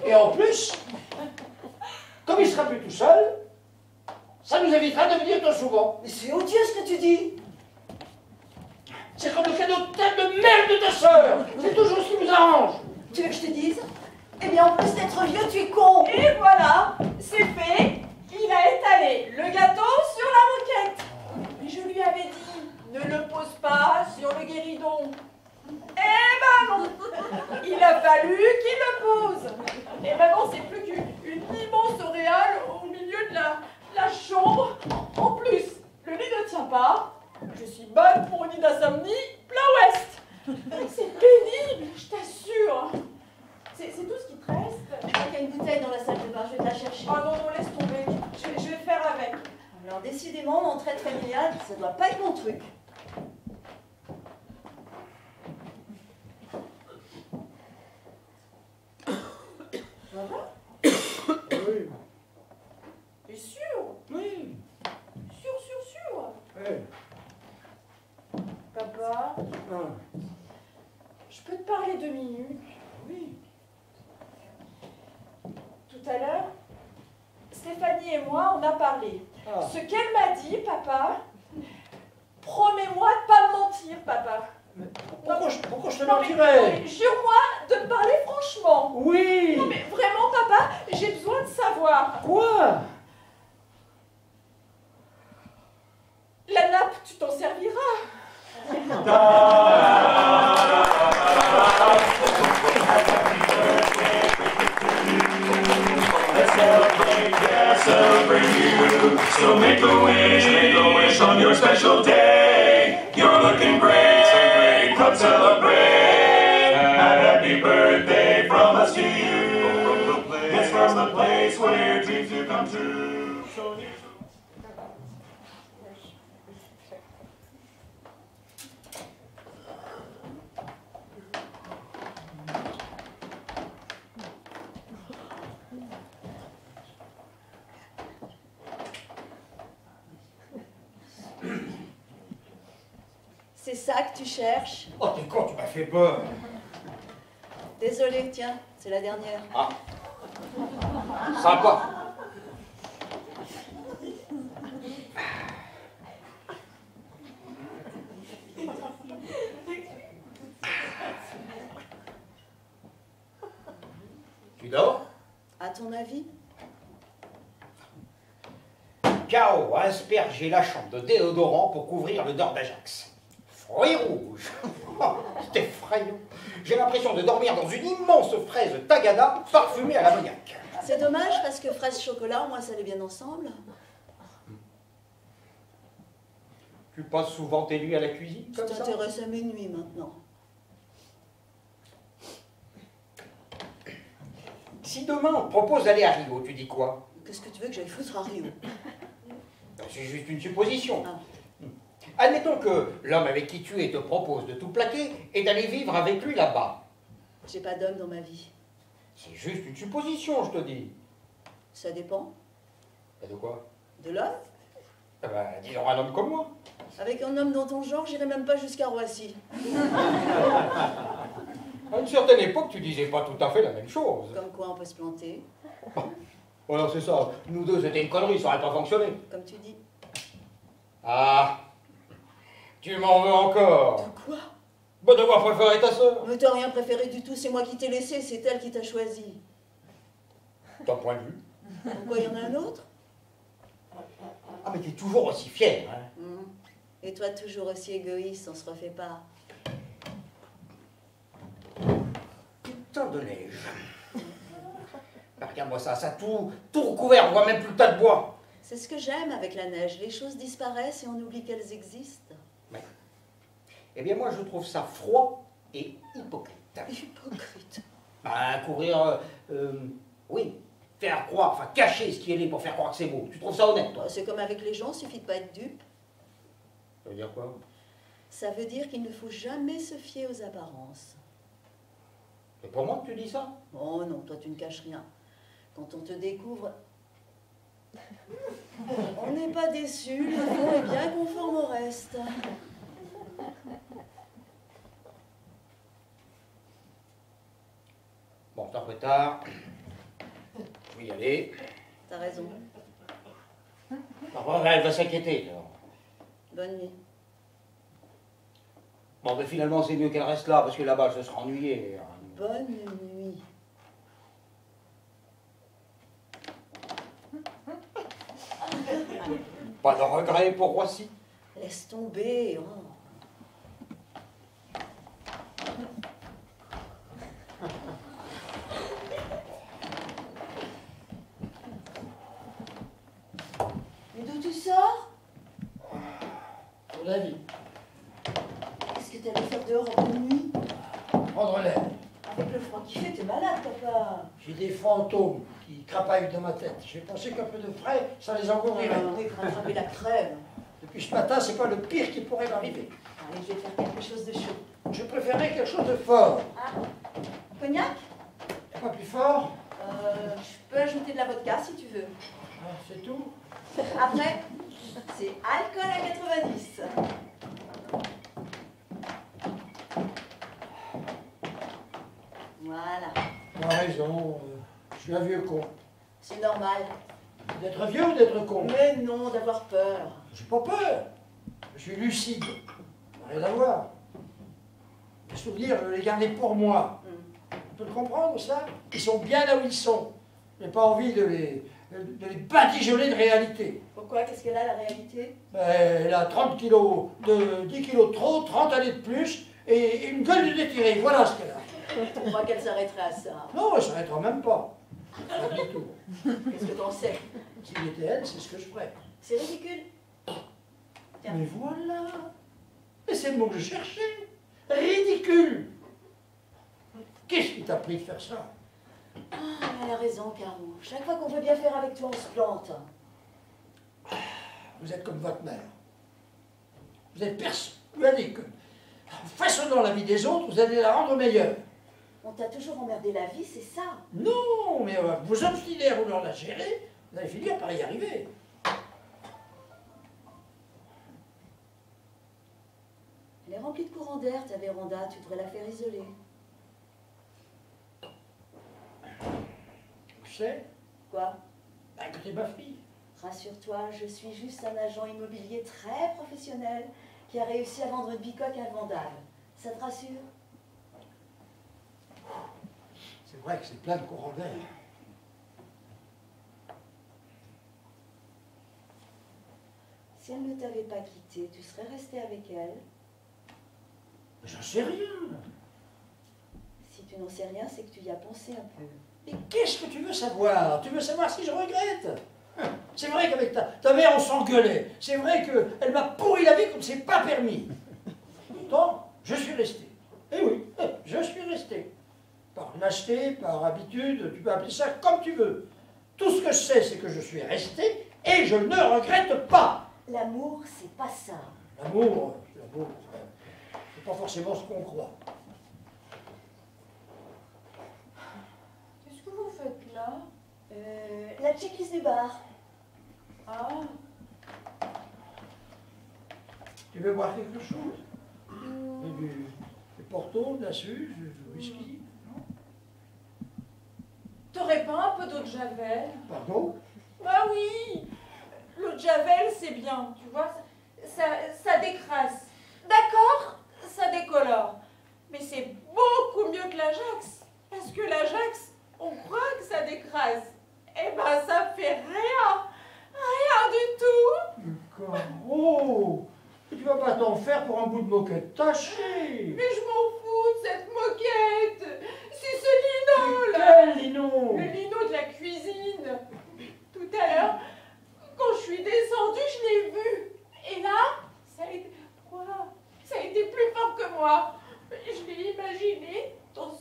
Et en plus, comme il sera plus tout seul, ça nous évitera de venir trop souvent. Mais c'est odieux ce que tu dis. C'est comme le cadeau de tête de merde de ta sœur. C'est toujours ce qui nous arrange. Tu veux que je te dise? Eh bien, en plus d'être vieux, tu es con. Et voilà, c'est fait. Il a étalé le gâteau sur la moquette. Mais je lui avais dit, ne le pose pas sur le guéridon. Eh ben non, il a fallu qu'il le pose. Et maintenant, c'est plus qu'une immense auréole au milieu de la chambre. En plus, le lit ne tient pas. Je suis bonne pour une lit d'insomnie, plein ouest. C'est pénible, je t'assure. C'est tout ce qui te reste. Je crois qu'il y a une bouteille dans la salle de bain, je vais te la chercher. Oh non, non, laisse tomber. Je vais faire avec. Alors décidément, l'entraide familiale, ça doit pas être mon truc. Ça va? Oui, T'es sûr? oui. Sûr. Oui. Papa, Ah, je peux te parler 2 minutes? oui. Tout à l'heure, Stéphanie et moi, on a parlé. Ah. Ce qu'elle m'a dit, papa, promets-moi de pas me mentir, papa. Pourquoi je te Non, mentirais? mais jure-moi de me parler franchement. Oui. Non mais vraiment, papa, j'ai besoin de savoir. Quoi? La nappe, tu t'en serviras. Celebrate you. So make a wish on your special day. You're looking great, come celebrate. And happy birthday from us to you. It's from the place where dreams do come true. So here's C'est ça que tu cherches? Oh, t'es con, tu m'as fait peur. Désolée, tiens, c'est la dernière. Ah. Sympa. Tu dors? À ton avis? K.O. a aspergé la chambre de déodorant pour couvrir l'odeur d'Ajax. Fruits rouges. C'est effrayant. J'ai l'impression de dormir dans une immense fraise tagada parfumée à l'ammoniac. C'est dommage parce que fraise chocolat, au moins ça allait bien ensemble. Tu passes souvent tes nuits à la cuisine Tu comme ça? t'intéresses à mes nuits maintenant. Si demain on te propose d'aller à Rio, tu dis quoi? Qu'est-ce que tu veux que j'aille foutre à Rio? C'est juste une supposition. Ah. Admettons que l'homme avec qui tu es te propose de tout plaquer et d'aller vivre avec lui là-bas. J'ai pas d'homme dans ma vie. C'est juste une supposition, je te dis. Ça dépend. Et de quoi? De l'homme? Eh ben, disons un homme comme moi. Avec un homme dans ton genre, j'irai même pas jusqu'à Roissy. À une certaine époque, tu disais pas tout à fait la même chose. Comme quoi on peut se planter, Voilà, c'est ça. Nous deux, c'était une connerie, ça aurait pas fonctionné. comme tu dis. Ah, tu m'en veux encore. Quoi? Bah, d'avoir préféré ta sœur. Mais t'as rien préféré du tout, c'est moi qui t'ai laissé, c'est elle qui t'a choisi. Ton point de vue. Pourquoi il y en a un autre? Ah, mais t'es toujours aussi fier, hein. Et toi toujours aussi égoïste, on se refait pas. Putain de neige. Bah, regarde-moi ça, ça tout recouvert, on voit même plus le tas de bois. C'est ce que j'aime avec la neige, les choses disparaissent et on oublie qu'elles existent. Eh bien, moi, je trouve ça froid et hypocrite. Hypocrite. Bah, courir, oui, faire croire, enfin cacher ce qui est laid pour faire croire que c'est beau. Tu trouves ça honnête, toi? C'est comme avec les gens, suffit de pas être dupe. Ça veut dire quoi? Ça veut dire qu'il ne faut jamais se fier aux apparences. C'est pour moi que tu dis ça? Oh non, toi tu ne caches rien. Quand on te découvre, on n'est pas déçu, le fond est bien conforme au reste. Bon, c'est un peu tard. Je vais y aller. T'as raison. Enfin, elle va s'inquiéter. Alors. Bonne nuit. Bon, mais finalement, c'est mieux qu'elle reste là, parce que là-bas, elle se sera ennuyée. Bonne nuit. Pas de regret pour Roissy. Laisse tomber. Oh. Mais d'où tu sors? Pour la vie. Qu'est-ce que t'allais faire dehors en pleine nuit? Prendre l'air. Avec le froid qui fait, t'es malade, papa. J'ai des fantômes qui crapaillent dans ma tête. J'ai pensé qu'un peu de frais, ça les engourdirait. Oui, pour attraper la crève. Depuis ce matin, c'est pas le pire qui pourrait m'arriver. Allez, je vais te faire quelque chose de chaud. Je préférais quelque chose de fort. Ah, cognac? Pas plus fort? Je peux ajouter de la vodka si tu veux. Ah, c'est tout? Après, c'est alcool à 90. Voilà, Tu as raison, je suis un vieux con. c'est normal. D'être vieux ou d'être con? Mais non, d'avoir peur. J'ai pas peur. Je suis lucide. Rien à voir. Les souvenirs, je les gardais pour moi. Tu peux le comprendre, ça? Ils sont bien là où ils sont. J'ai pas envie de les badigeonner de réalité. Pourquoi? Qu'est-ce qu'elle a, la réalité? Elle a 30 kilos, 10 kilos de trop, 30 années de plus, et une gueule de détiré. Voilà ce qu'elle a. Je crois qu'elle s'arrêterait à ça. Non, elle s'arrêtera même pas. Pas du tout. Qu'est-ce que t'en sais? S'il était elle, c'est ce que je ferais. C'est ridicule. Tiens. Mais voilà. Mais c'est le mot que je cherchais. Ridicule. Qu'est-ce qui t'a pris de faire ça? Ah, elle a raison, Caro. Chaque fois qu'on veut bien faire avec toi, on se plante. Vous êtes comme votre mère. Vous êtes persuadé que, en façonnant la vie des autres, vous allez la rendre meilleure. On t'a toujours emmerdé la vie, c'est ça. Non, mais vous obstinez à vouloir la gérer, vous allez finir par y arriver. Elle est remplie de courant d'air, ta véranda. Tu devrais la faire isoler. Tu sais, Quoi? bah, écoutez ma fille. Rassure-toi, je suis juste un agent immobilier très professionnel qui a réussi à vendre une bicoque à un vandale. Ça te rassure? C'est vrai que c'est plein de courant d'air. Si elle ne t'avait pas quitté, tu serais resté avec elle? J'en sais rien. Si tu n'en sais rien, c'est que tu y as pensé un peu. Mais qu'est-ce que tu veux savoir? Tu veux savoir si je regrette? C'est vrai qu'avec ta mère, on s'engueulait. C'est vrai qu'elle m'a pourri la vie comme c'est pas permis. Pourtant, je suis resté. Eh oui, je suis resté. Par lâcheté, par habitude, tu peux appeler ça comme tu veux. Tout ce que je sais, c'est que je suis resté et je ne regrette pas. L'amour, c'est pas ça. L'amour, c'est pas forcément ce qu'on croit. Qu'est-ce que vous faites là? La checklist du bar. Ah, Tu veux boire quelque chose? Du Porto, de la Suze, du whisky? Non? t'aurais pas un peu d'eau de Javel? Pardon? Bah oui, l'eau de Javel c'est bien, tu vois, ça décrasse. D'accord, ça décolore, mais c'est beaucoup mieux que l'Ajax, parce que l'Ajax, on croit que ça décrasse. Eh ben ça fait rien, rien du tout. Caro, tu vas pas t'en faire pour un bout de moquette taché. Mais je m'en fous de cette moquette, c'est ce lino là. Quel lino? Le lino de la cuisine. Tout à l'heure, quand je suis descendue, je l'ai vu. Et là, ça a été... Quoi? Ça a été plus fort que moi. Je l'ai imaginé dans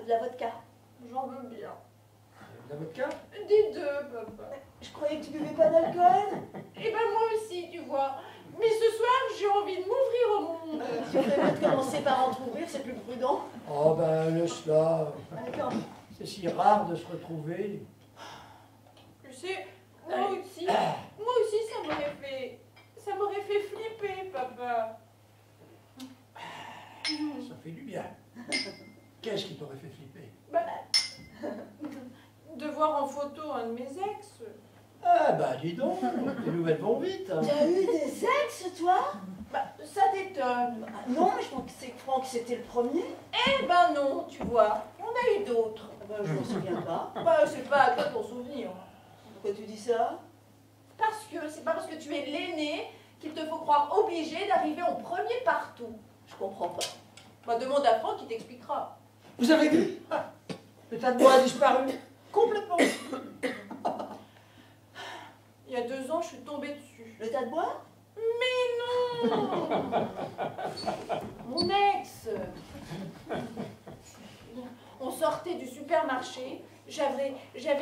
de la vodka. J'en veux bien. La vodka? Des deux, papa. Je croyais que tu buvais pas d'alcool. Eh ben moi aussi, tu vois. Mais ce soir, j'ai envie de m'ouvrir au monde. Tu ferais mieux de commencer par entrouvrir, c'est plus prudent. Oh ben laisse-la. D'accord. C'est si rare de se retrouver. Tu sais, moi aussi, ça m'aurait fait flipper, papa. Ça fait du bien. Qu'est-ce qui t'aurait fait flipper? Bah, de voir en photo un de mes ex. Ah bah dis donc, les nouvelles vont vite. Hein. Tu as eu des ex, toi? Bah, ça t'étonne. Non, mais je crois que c'était le premier. Eh ben non, tu vois, on a eu d'autres. Je m'en souviens pas. Bah, c'est pas à toi ton souvenir. Pourquoi tu dis ça? C'est pas parce que tu es l'aîné qu'il te faut croire obligé d'arriver en premier partout. Je comprends pas. Bah, demande à Franck qui t'expliquera. Vous avez vu? Le tas de bois a disparu. Complètement. Il y a 2 ans, je suis tombée dessus. Le tas de bois? Mais non. Mon ex. On sortait du supermarché. J'avais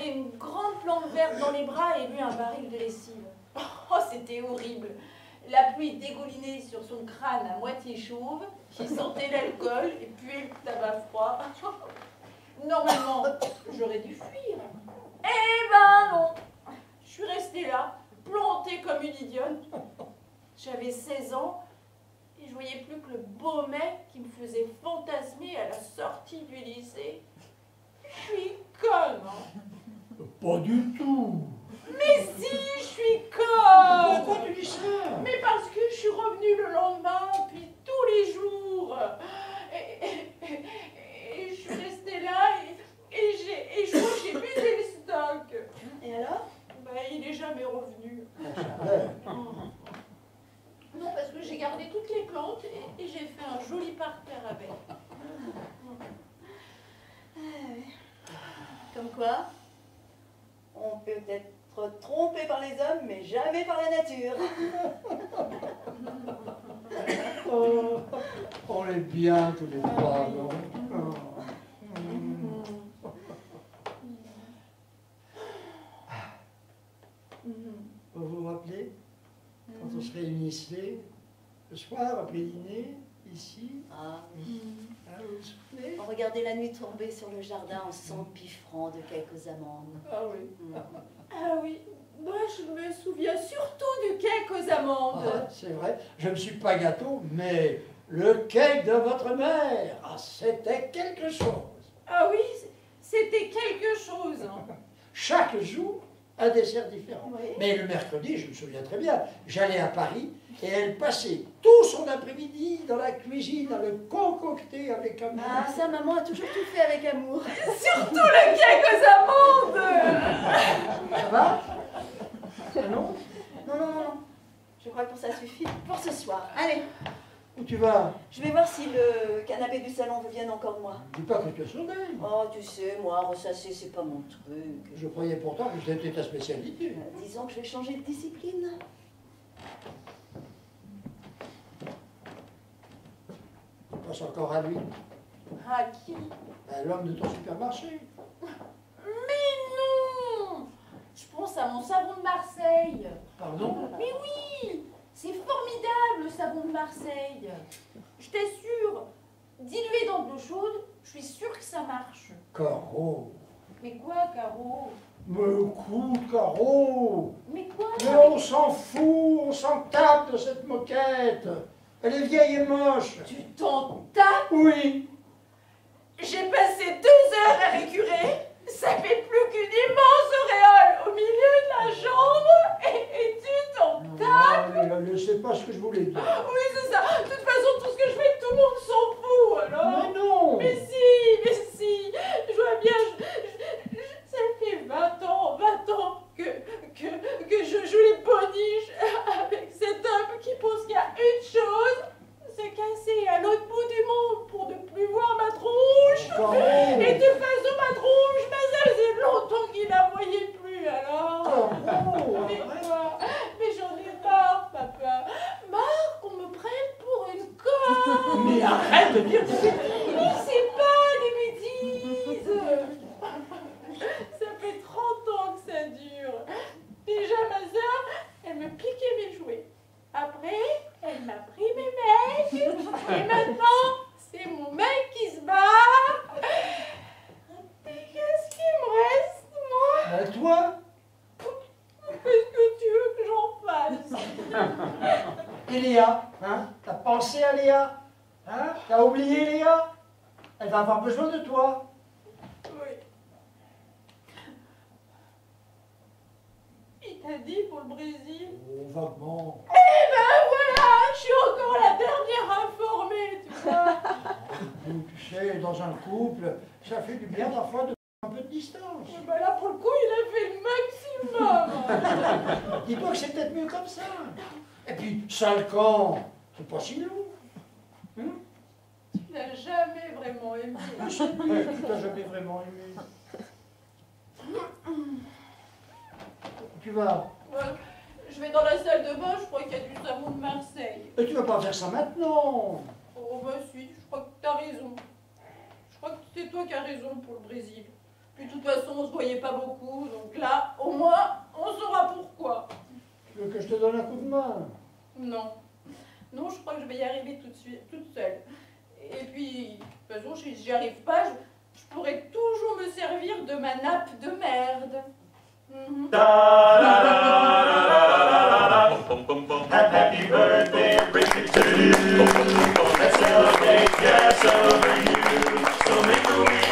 une grande plante verte dans les bras et lui un baril de lessive. Oh, c'était horrible. La pluie dégoulinait sur son crâne à moitié chauve, qui sentait l'alcool et puait le tabac froid. Normalement, j'aurais dû fuir. Eh ben non. Je suis restée là, plantée comme une idiote. J'avais 16 ans et je voyais plus que le beau mec qui me faisait fantasmer à la sortie du lycée. Je suis conne, hein. Pas du tout. Mais si, je suis conne. Pourquoi tu dis ça? Mais parce que je suis revenue le lendemain, puis tous les jours. Et je suis restée là et je crois que j'ai vidé le stock. Et alors? Bah, il n'est jamais revenu. Non, parce que j'ai gardé toutes les plantes et j'ai fait un joli parterre avec. Comme quoi, on peut être trompé par les hommes, mais jamais par la nature. Oh, on est bien tous les trois, non? Vous vous rappelez, quand on se réunissait le soir après dîner, ici, Ah, hein, vous vous souvenez? on regardait la nuit tomber sur le jardin en s'empiffrant de quelques amandes. Ah oui. Ah oui. Moi, je me souviens surtout du cake aux amandes. Ah, c'est vrai, je ne suis pas gâteau, mais le cake de votre mère, ah, c'était quelque chose. Ah oui, c'était quelque chose. Hein. Chaque jour, un dessert différent. Oui. Mais le mercredi, je me souviens très bien, j'allais à Paris et elle passait tout son après-midi dans la cuisine à le concocter avec un... Ah, ça, maman a toujours tout fait avec amour. Surtout le cake aux amandes. Ça va? Ah non? Non. Je crois que ça suffit pour ce soir. Allez, Où tu vas? je vais voir si le canapé du salon veut bien encore de moi. Dis pas que tu as sommeil. Oh, tu sais, moi, ressasser, c'est pas mon truc. Je croyais pourtant que c'était ta spécialité. Disons que je vais changer de discipline. Tu penses encore à lui, À qui? à l'homme de ton supermarché. Mais non. Je pense à mon savon de Marseille. Pardon? Mais oui, c'est formidable le savon de Marseille. Je t'assure, dilué dans de l'eau chaude, je suis sûre que ça marche. Caro. Mais quoi, Caro? Mais écoute, Caro. Mais quoi? Mais on s'en fout, on s'en tape de cette moquette. Elle est vieille et moche. Tu t'en tapes? Oui. J'ai passé 2 heures à récurer. Ça fait plus qu'une immense auréole au milieu de la chambre. Et tu t'en tapes? Je ne sais pas ce que je voulais dire. Oui, c'est ça. De toute façon, tout ce que je fais, tout le monde s'en fout, alors. Mais non. Mais si. Je vois bien, ça fait 20 ans que je joue les boniches avec cet homme qui pense qu'il y a une chose, se casser à l'autre bout du monde pour ne plus voir ma tronche. Caro. Et de toute façon, ma tronche, ça faisait longtemps qu'il la voyait plus, alors. Caro. Mais quoi? Mais j'en ai marre, papa. Marre qu'on me prenne pour une conne. Mais arrête de Léa, hein? T'as pensé à Léa? Hein? T'as oublié Léa? Elle va avoir besoin de toi. Oui. Il t'a dit pour le Brésil? Oh, vaguement. Eh ben voilà, je suis encore la dernière informée, tu vois. Tu sais, dans un couple, ça fait du bien parfois de un peu de distance. Eh ben là, pour le coup, il a fait le maximum. Dis-toi que c'est peut-être mieux comme ça. Et puis, 5 ans, c'est pas si long. Hein? Tu n'as jamais vraiment aimé. Tu t'as jamais vraiment aimé. Tu vas. Je vais dans la salle de bain, je crois qu'il y a du savon de Marseille. Et tu vas pas faire ça maintenant. Oh bah si, je crois que t'as raison. Je crois que c'est toi qui as raison pour le Brésil. Puis de toute façon, on se voyait pas beaucoup, donc là, au moins, on saura pourquoi. Tu veux que je te donne un coup de main? Non. Non, je crois que je vais y arriver tout de suite, toute seule. Et puis, de toute façon, si j'y arrive pas, je pourrais toujours me servir de ma nappe de merde. Mhm. Happy birthday, birthday to you. Let's celebrate, yeah, celebrate you. So make a wish.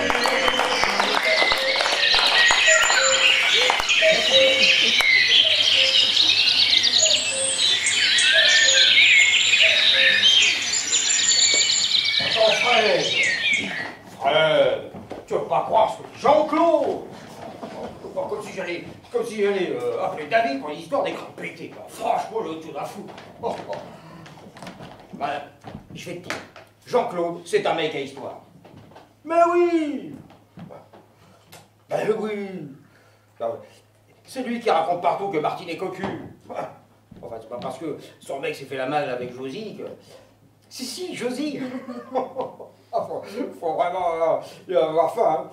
Attends, Fred. Fred, tu vas pas croire ce que dit Jean-Claude. Comme si j'allais appeler David pour l'histoire d'écran pété. Franchement, j'ai autre chose à foutre. Oh, oh. Voilà, je vais te dire. Jean-Claude, c'est un mec à histoire. Mais oui. Ben oui. C'est lui qui raconte partout que Martine est cocu. Enfin, c'est pas parce que son mec s'est fait la malle avec Josie que... Si, Josie. Faut vraiment avoir faim. Hein.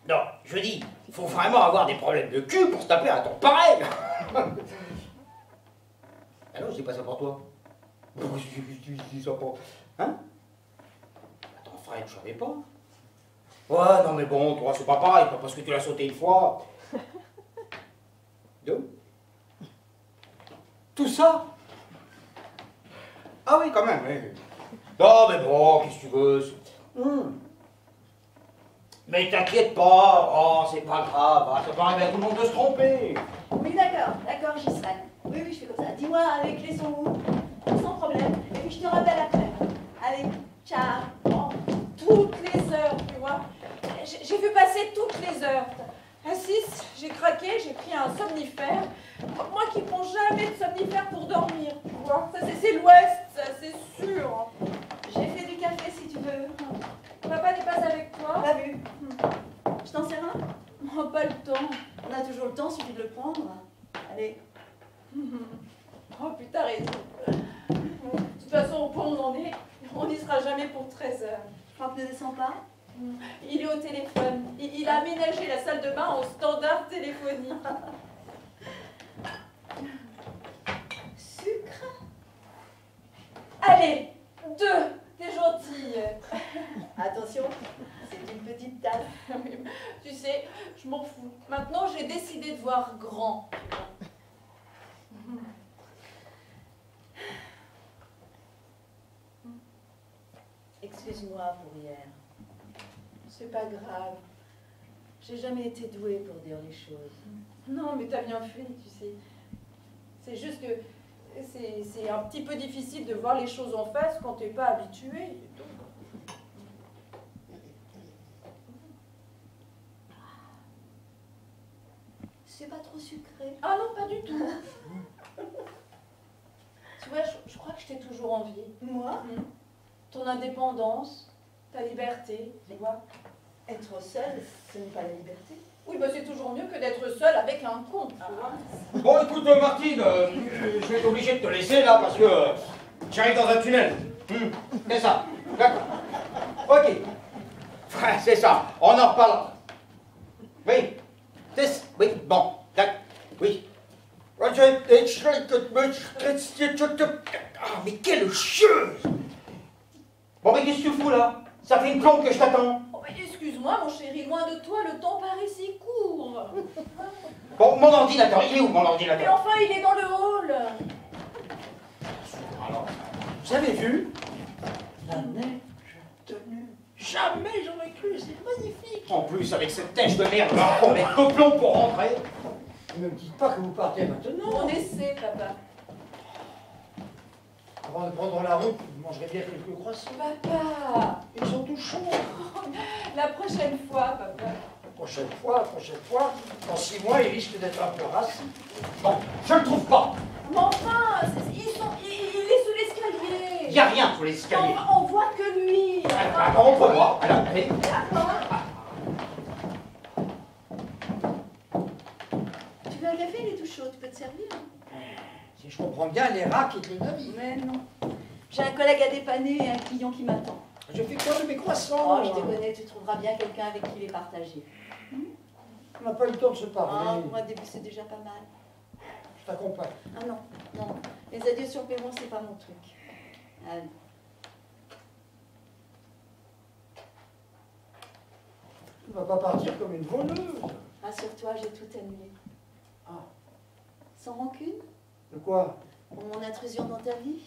Non, je dis, il faut vraiment avoir des problèmes de cul pour se taper un temps pareil. Ah non, je dis pas ça pour toi. Je dis ça pour... Hein? Attends, Fred, je savais pas. Ouais, non mais bon, toi, c'est pas pareil, pas parce que tu l'as sauté une fois. Deux? Tout ça? Ah oui, quand même, oui. Non, mais bon, qu'est-ce que tu veux? Mais t'inquiète pas, oh, c'est pas grave, hein, ça peut arriver à tout le monde de se tromper. Oui, d'accord, j'y serai. Oui, je fais comme ça. Dis-moi, avec les sons où? Sans problème. Et puis je te rappelle après. Allez, ciao. Oh, toutes les heures, tu vois. J'ai vu passer toutes les heures. À 6, j'ai craqué, j'ai pris un somnifère. Moi qui prends jamais de somnifère pour dormir, tu vois. Ça, c'est l'Ouest, ça, c'est sûr. J'ai fait du café si tu veux. Papa n'est pas avec toi? Pas vu. Je t'en sers un? Oh, pas le temps. On a toujours le temps, suffit de le prendre. Allez. Oh putain, raison. Bon, de toute façon, au point où on en est, on n'y sera jamais pour 13 heures. Franck ne descend pas? Il est au téléphone. Il a aménagé la salle de bain en standard téléphonique. Sucre? Allez, 2, t'es gentille. Attention, c'est une petite tasse. Tu sais, je m'en fous. Maintenant, j'ai décidé de voir grand. Excuse-moi pour hier. C'est pas grave. J'ai jamais été douée pour dire les choses. Non, mais t'as bien fait, tu sais. C'est juste que c'est un petit peu difficile de voir les choses en face quand t'es pas habitué. C'est pas trop sucré. Ah non, pas du tout. Tu vois, je crois que je t'ai toujours envié. Moi? Ton indépendance, ta liberté, tu vois. Être seule, ce n'est pas la liberté. Oui, bah c'est toujours mieux que d'être seule avec un con, tu vois. Bon, écoute, Martine, je vais être obligé de te laisser là parce que j'arrive dans un tunnel. C'est ça, d'accord. Ok. Ouais, c'est ça, on en reparlera. Oui, oui, bon, d'accord, oui. Ah, mais quelle chose! Bon, mais qu'est-ce que tu fous là? Ça fait une plombe que je t'attends. Oh, bah, excuse-moi, mon chéri, loin de toi, le temps paraît si court. Bon, mon ordinateur, il est où mon Mais ordinateur? enfin, il est dans le hall. Alors, vous avez vu? La neige tenue. Jamais j'aurais cru, c'est magnifique. En plus, avec cette neige de merde, on met peu plomb pour rentrer. Ne me dites pas que vous partez maintenant. On essaie, papa. Avant de prendre la route, vous mangerez bien quelques croissants. Papa, Ils sont tout chauds. la prochaine fois, papa. Prochaine fois, dans 6 mois, ils risquent d'être un peu rassis. Bon, je le trouve pas. Mais enfin, il est sous l'escalier. Il n'y a rien sous l'escalier. On voit que lui. Ah, montre-moi. Alors, allez. Tu veux un café? Il est tout chaud, tu peux te servir. Si je comprends bien, les rats quittent le navire. Mais non. J'ai un collègue à dépanner et un client qui m'attend. Je fais quoi de mes croissants? Oh, je te connais, tu trouveras bien quelqu'un avec qui les partager. On n'a pas eu le temps de se Ah, parler. pour un début, c'est déjà pas mal. Je t'accompagne. Ah non, non. Les adieux sur le perron, c'est pas mon truc. Allez. Tu ne vas pas partir comme une voleuse. Rassure-toi, j'ai tout annulé. Ah. Sans rancune? De quoi? Pour mon intrusion dans ta vie?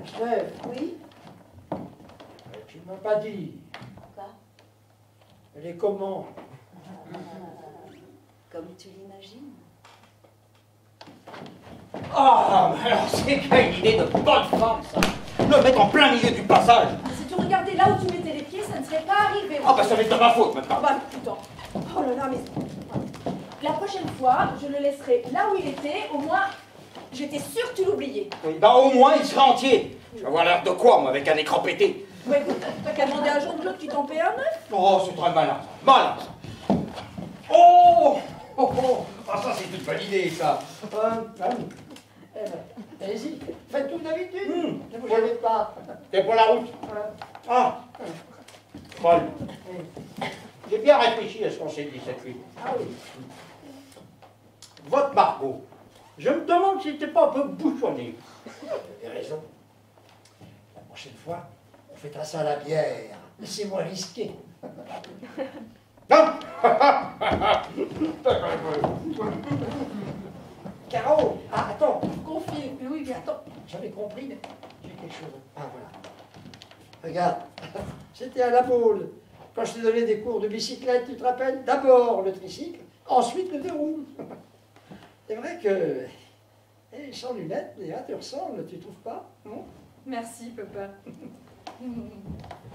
Steph, Oui? tu ne m'as pas dit. Quoi? Elle est comment? Comme tu l'imagines. Ah, mais alors c'est pas une idée de bonne femme, ça. Le mettre en plein milieu du passage. Si tu regardais là où tu mettais les pieds, ça ne serait pas arrivé. Ah, bah ça va être de ma faute maintenant. Ah bah putain. Oh là là, mais... La prochaine fois, je le laisserai là où il était, au moins, j'étais sûre que tu l'oubliais. Oui, bah au moins il sera entier. Je vais avoir l'air de quoi, moi, avec un écran pété? Bah écoute, t'as qu'à demander à Jean-Claude qui t'en paie un neuf. Oh, c'est très malin, ça. Malin, ça. Oh, oh, oh. Ah, ça, c'est une bonne idée, ça. Allez-y, faites tout d'habitude. Ne vous gênez pas. T'es pour la route? Ah, Paul. J'ai bien réfléchi à ce qu'on s'est dit cette nuit. Ah oui. Votre Margot, je me demande si c'était pas un peu bouchonné. Vous avez raison. La prochaine fois, on fêtera ça à la bière. C'est moins risqué. Non. Caro, ah, attends. Confie. Mais oui, mais attends. J'avais compris, mais j'ai quelque chose. Ah, voilà. Regarde, c'était à la Baule. Quand je t'ai donné des cours de bicyclette, tu te rappelles? D'abord le tricycle, ensuite le verrou. C'est vrai que, sans lunettes, Léa, tu ressembles, tu trouves pas? Non? Merci, papa.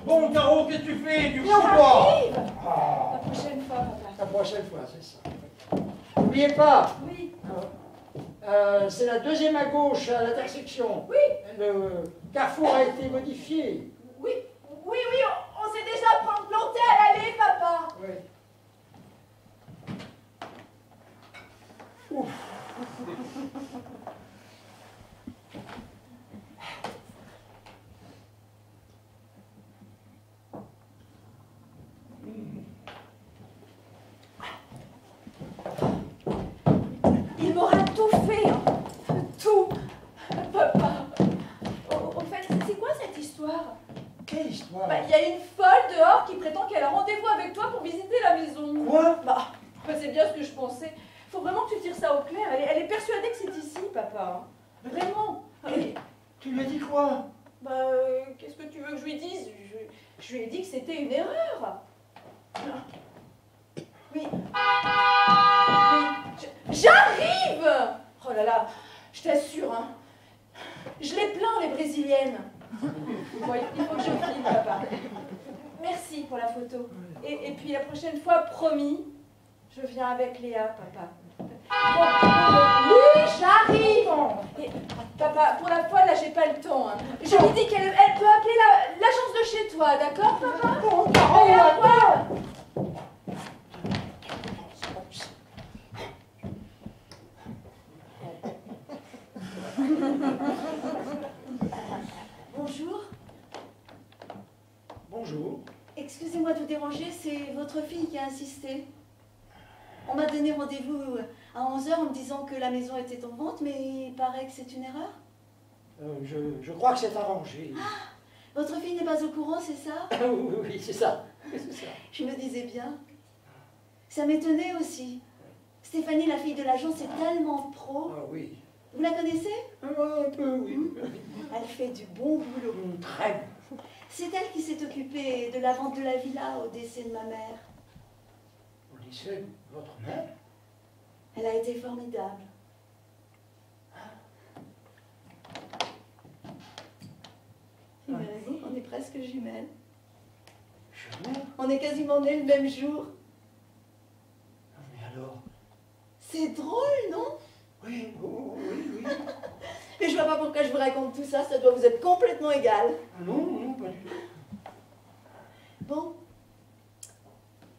Bon, Caro, qu'est-ce que tu fais? Du coup, Mais on quoi? arrive. Ah, La prochaine fois, papa. la prochaine fois, c'est ça. N'oubliez pas, Oui. c'est la deuxième à gauche à l'intersection. Oui. Le carrefour a été modifié. Oui. Oui, on s'est déjà planté à l'allée, papa. Oui. Ouf. Il m'aura tout fait, hein. Tout. Papa. Au fait, c'est quoi cette histoire? Quelle histoire? Bah, y a une folle dehors qui prétend qu'elle a rendez-vous avec toi pour visiter la maison. Quoi? Bah, c'est bien ce que je pensais. Faut vraiment que tu tires ça au clair. Elle est persuadée que c'est ici, papa. Hein. Vraiment. Et, Tu lui as dit quoi? bah, qu'est-ce que tu veux que je lui dise? Je lui ai dit que c'était une erreur. Oui. J'arrive! Oh là là, je t'assure, hein. Je les plains, les Brésiliennes. Bon, il faut que je file, papa. Merci pour la photo. Et puis la prochaine fois, promis, je viens avec Léa, papa. Bon, oui, j'arrive. Et, papa, pour la fois, là, j'ai pas le temps. Hein. Je lui dis qu'elle peut appeler l'agence de chez toi, d'accord, papa? Allez, à revoir. Bonjour. Bonjour. Excusez-moi de vous déranger, c'est votre fille qui a insisté. On m'a donné rendez-vous à 11h en me disant que la maison était en vente, mais il paraît que c'est une erreur. Je crois que c'est arrangé. Votre fille n'est pas au courant, c'est ça? Oui, oui, c'est ça. C'est ça. Je me disais bien. Ça m'étonnait aussi. Stéphanie, la fille de l'agence, est tellement pro. Ah oui. Vous la connaissez? Un peu, oui. Elle fait du bon boulot. Très bien. C'est elle qui s'est occupée de la vente de la villa au décès de ma mère. Au lycée, votre mère? Elle a été formidable. Imagine, on est presque jumelles. Jumelles? On est quasiment nés le même jour. Mais alors? C'est drôle, non? Oui, oui. Mais je vois pas pourquoi je vous raconte tout ça, ça doit vous être complètement égal. Non, pas du tout. Bon.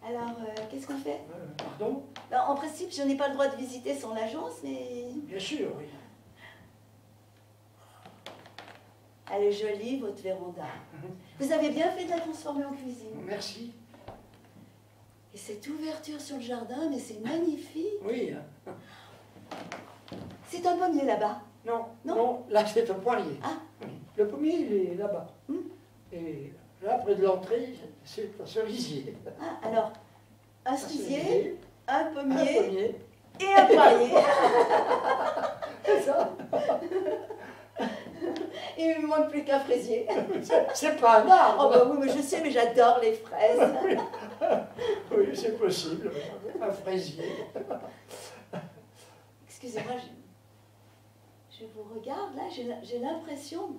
Alors, qu'est-ce qu'on fait? Pardon? Ben, en principe, je n'ai pas le droit de visiter son agence, mais... Bien sûr, oui. Elle est jolie, votre véranda. Vous avez bien fait de la transformer en cuisine. Merci. Et cette ouverture sur le jardin, mais c'est magnifique. Oui. C'est un pommier là-bas. Non, Non. non, là c'est un poirier. Ah. Oui. Le pommier, il est là-bas. Et là, près de l'entrée, c'est un cerisier. Ah, alors, un cerisier, un Un pommier pommier. et un poirier. C'est ça. Et il me manque plus qu'un fraisier. C'est pas un arbre. Oh bah oui, mais je sais, mais j'adore les fraises. Oui, c'est possible. Un fraisier. Excusez-moi, je vous regarde là, j'ai l'impression...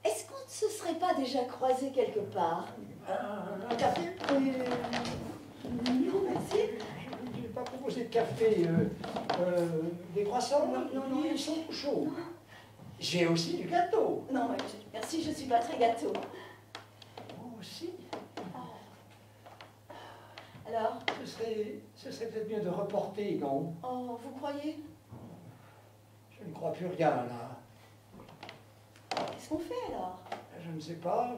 Est-ce qu'on ne se serait pas déjà croisé quelque part? Un café? Non, merci. Je n'ai pas proposé de café. Des croissants? Non, Ils sont tout chauds. J'ai aussi du gâteau. Non, merci, je ne suis pas très gâteau. Moi aussi. Alors? Ce serait peut-être mieux de reporter, non? Oh, vous croyez? Je ne crois plus rien, là. Qu'est-ce qu'on fait alors? Je ne sais pas.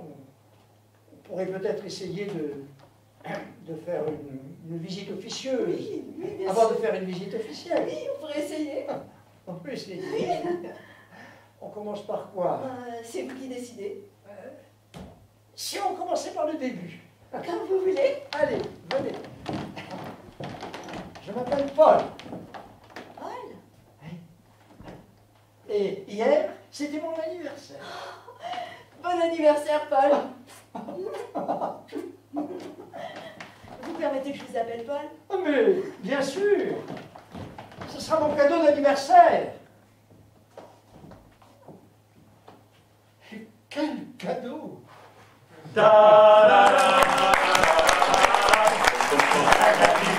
On pourrait peut-être essayer de faire une visite officieuse. Oui, bien Avant sûr. de faire une visite officielle. Oui, on pourrait essayer. On peut essayer. On commence par quoi? C'est vous qui décidez. Si on commençait par le début. Comme vous voulez. Allez, venez. Je m'appelle Paul. Paul? Et hier, c'était mon anniversaire. Bon anniversaire, Paul. Vous permettez que je vous appelle Paul? Oh, mais bien sûr. Ce sera mon cadeau d'anniversaire. Et quel cadeau! Da da da da da da da da da da da da da da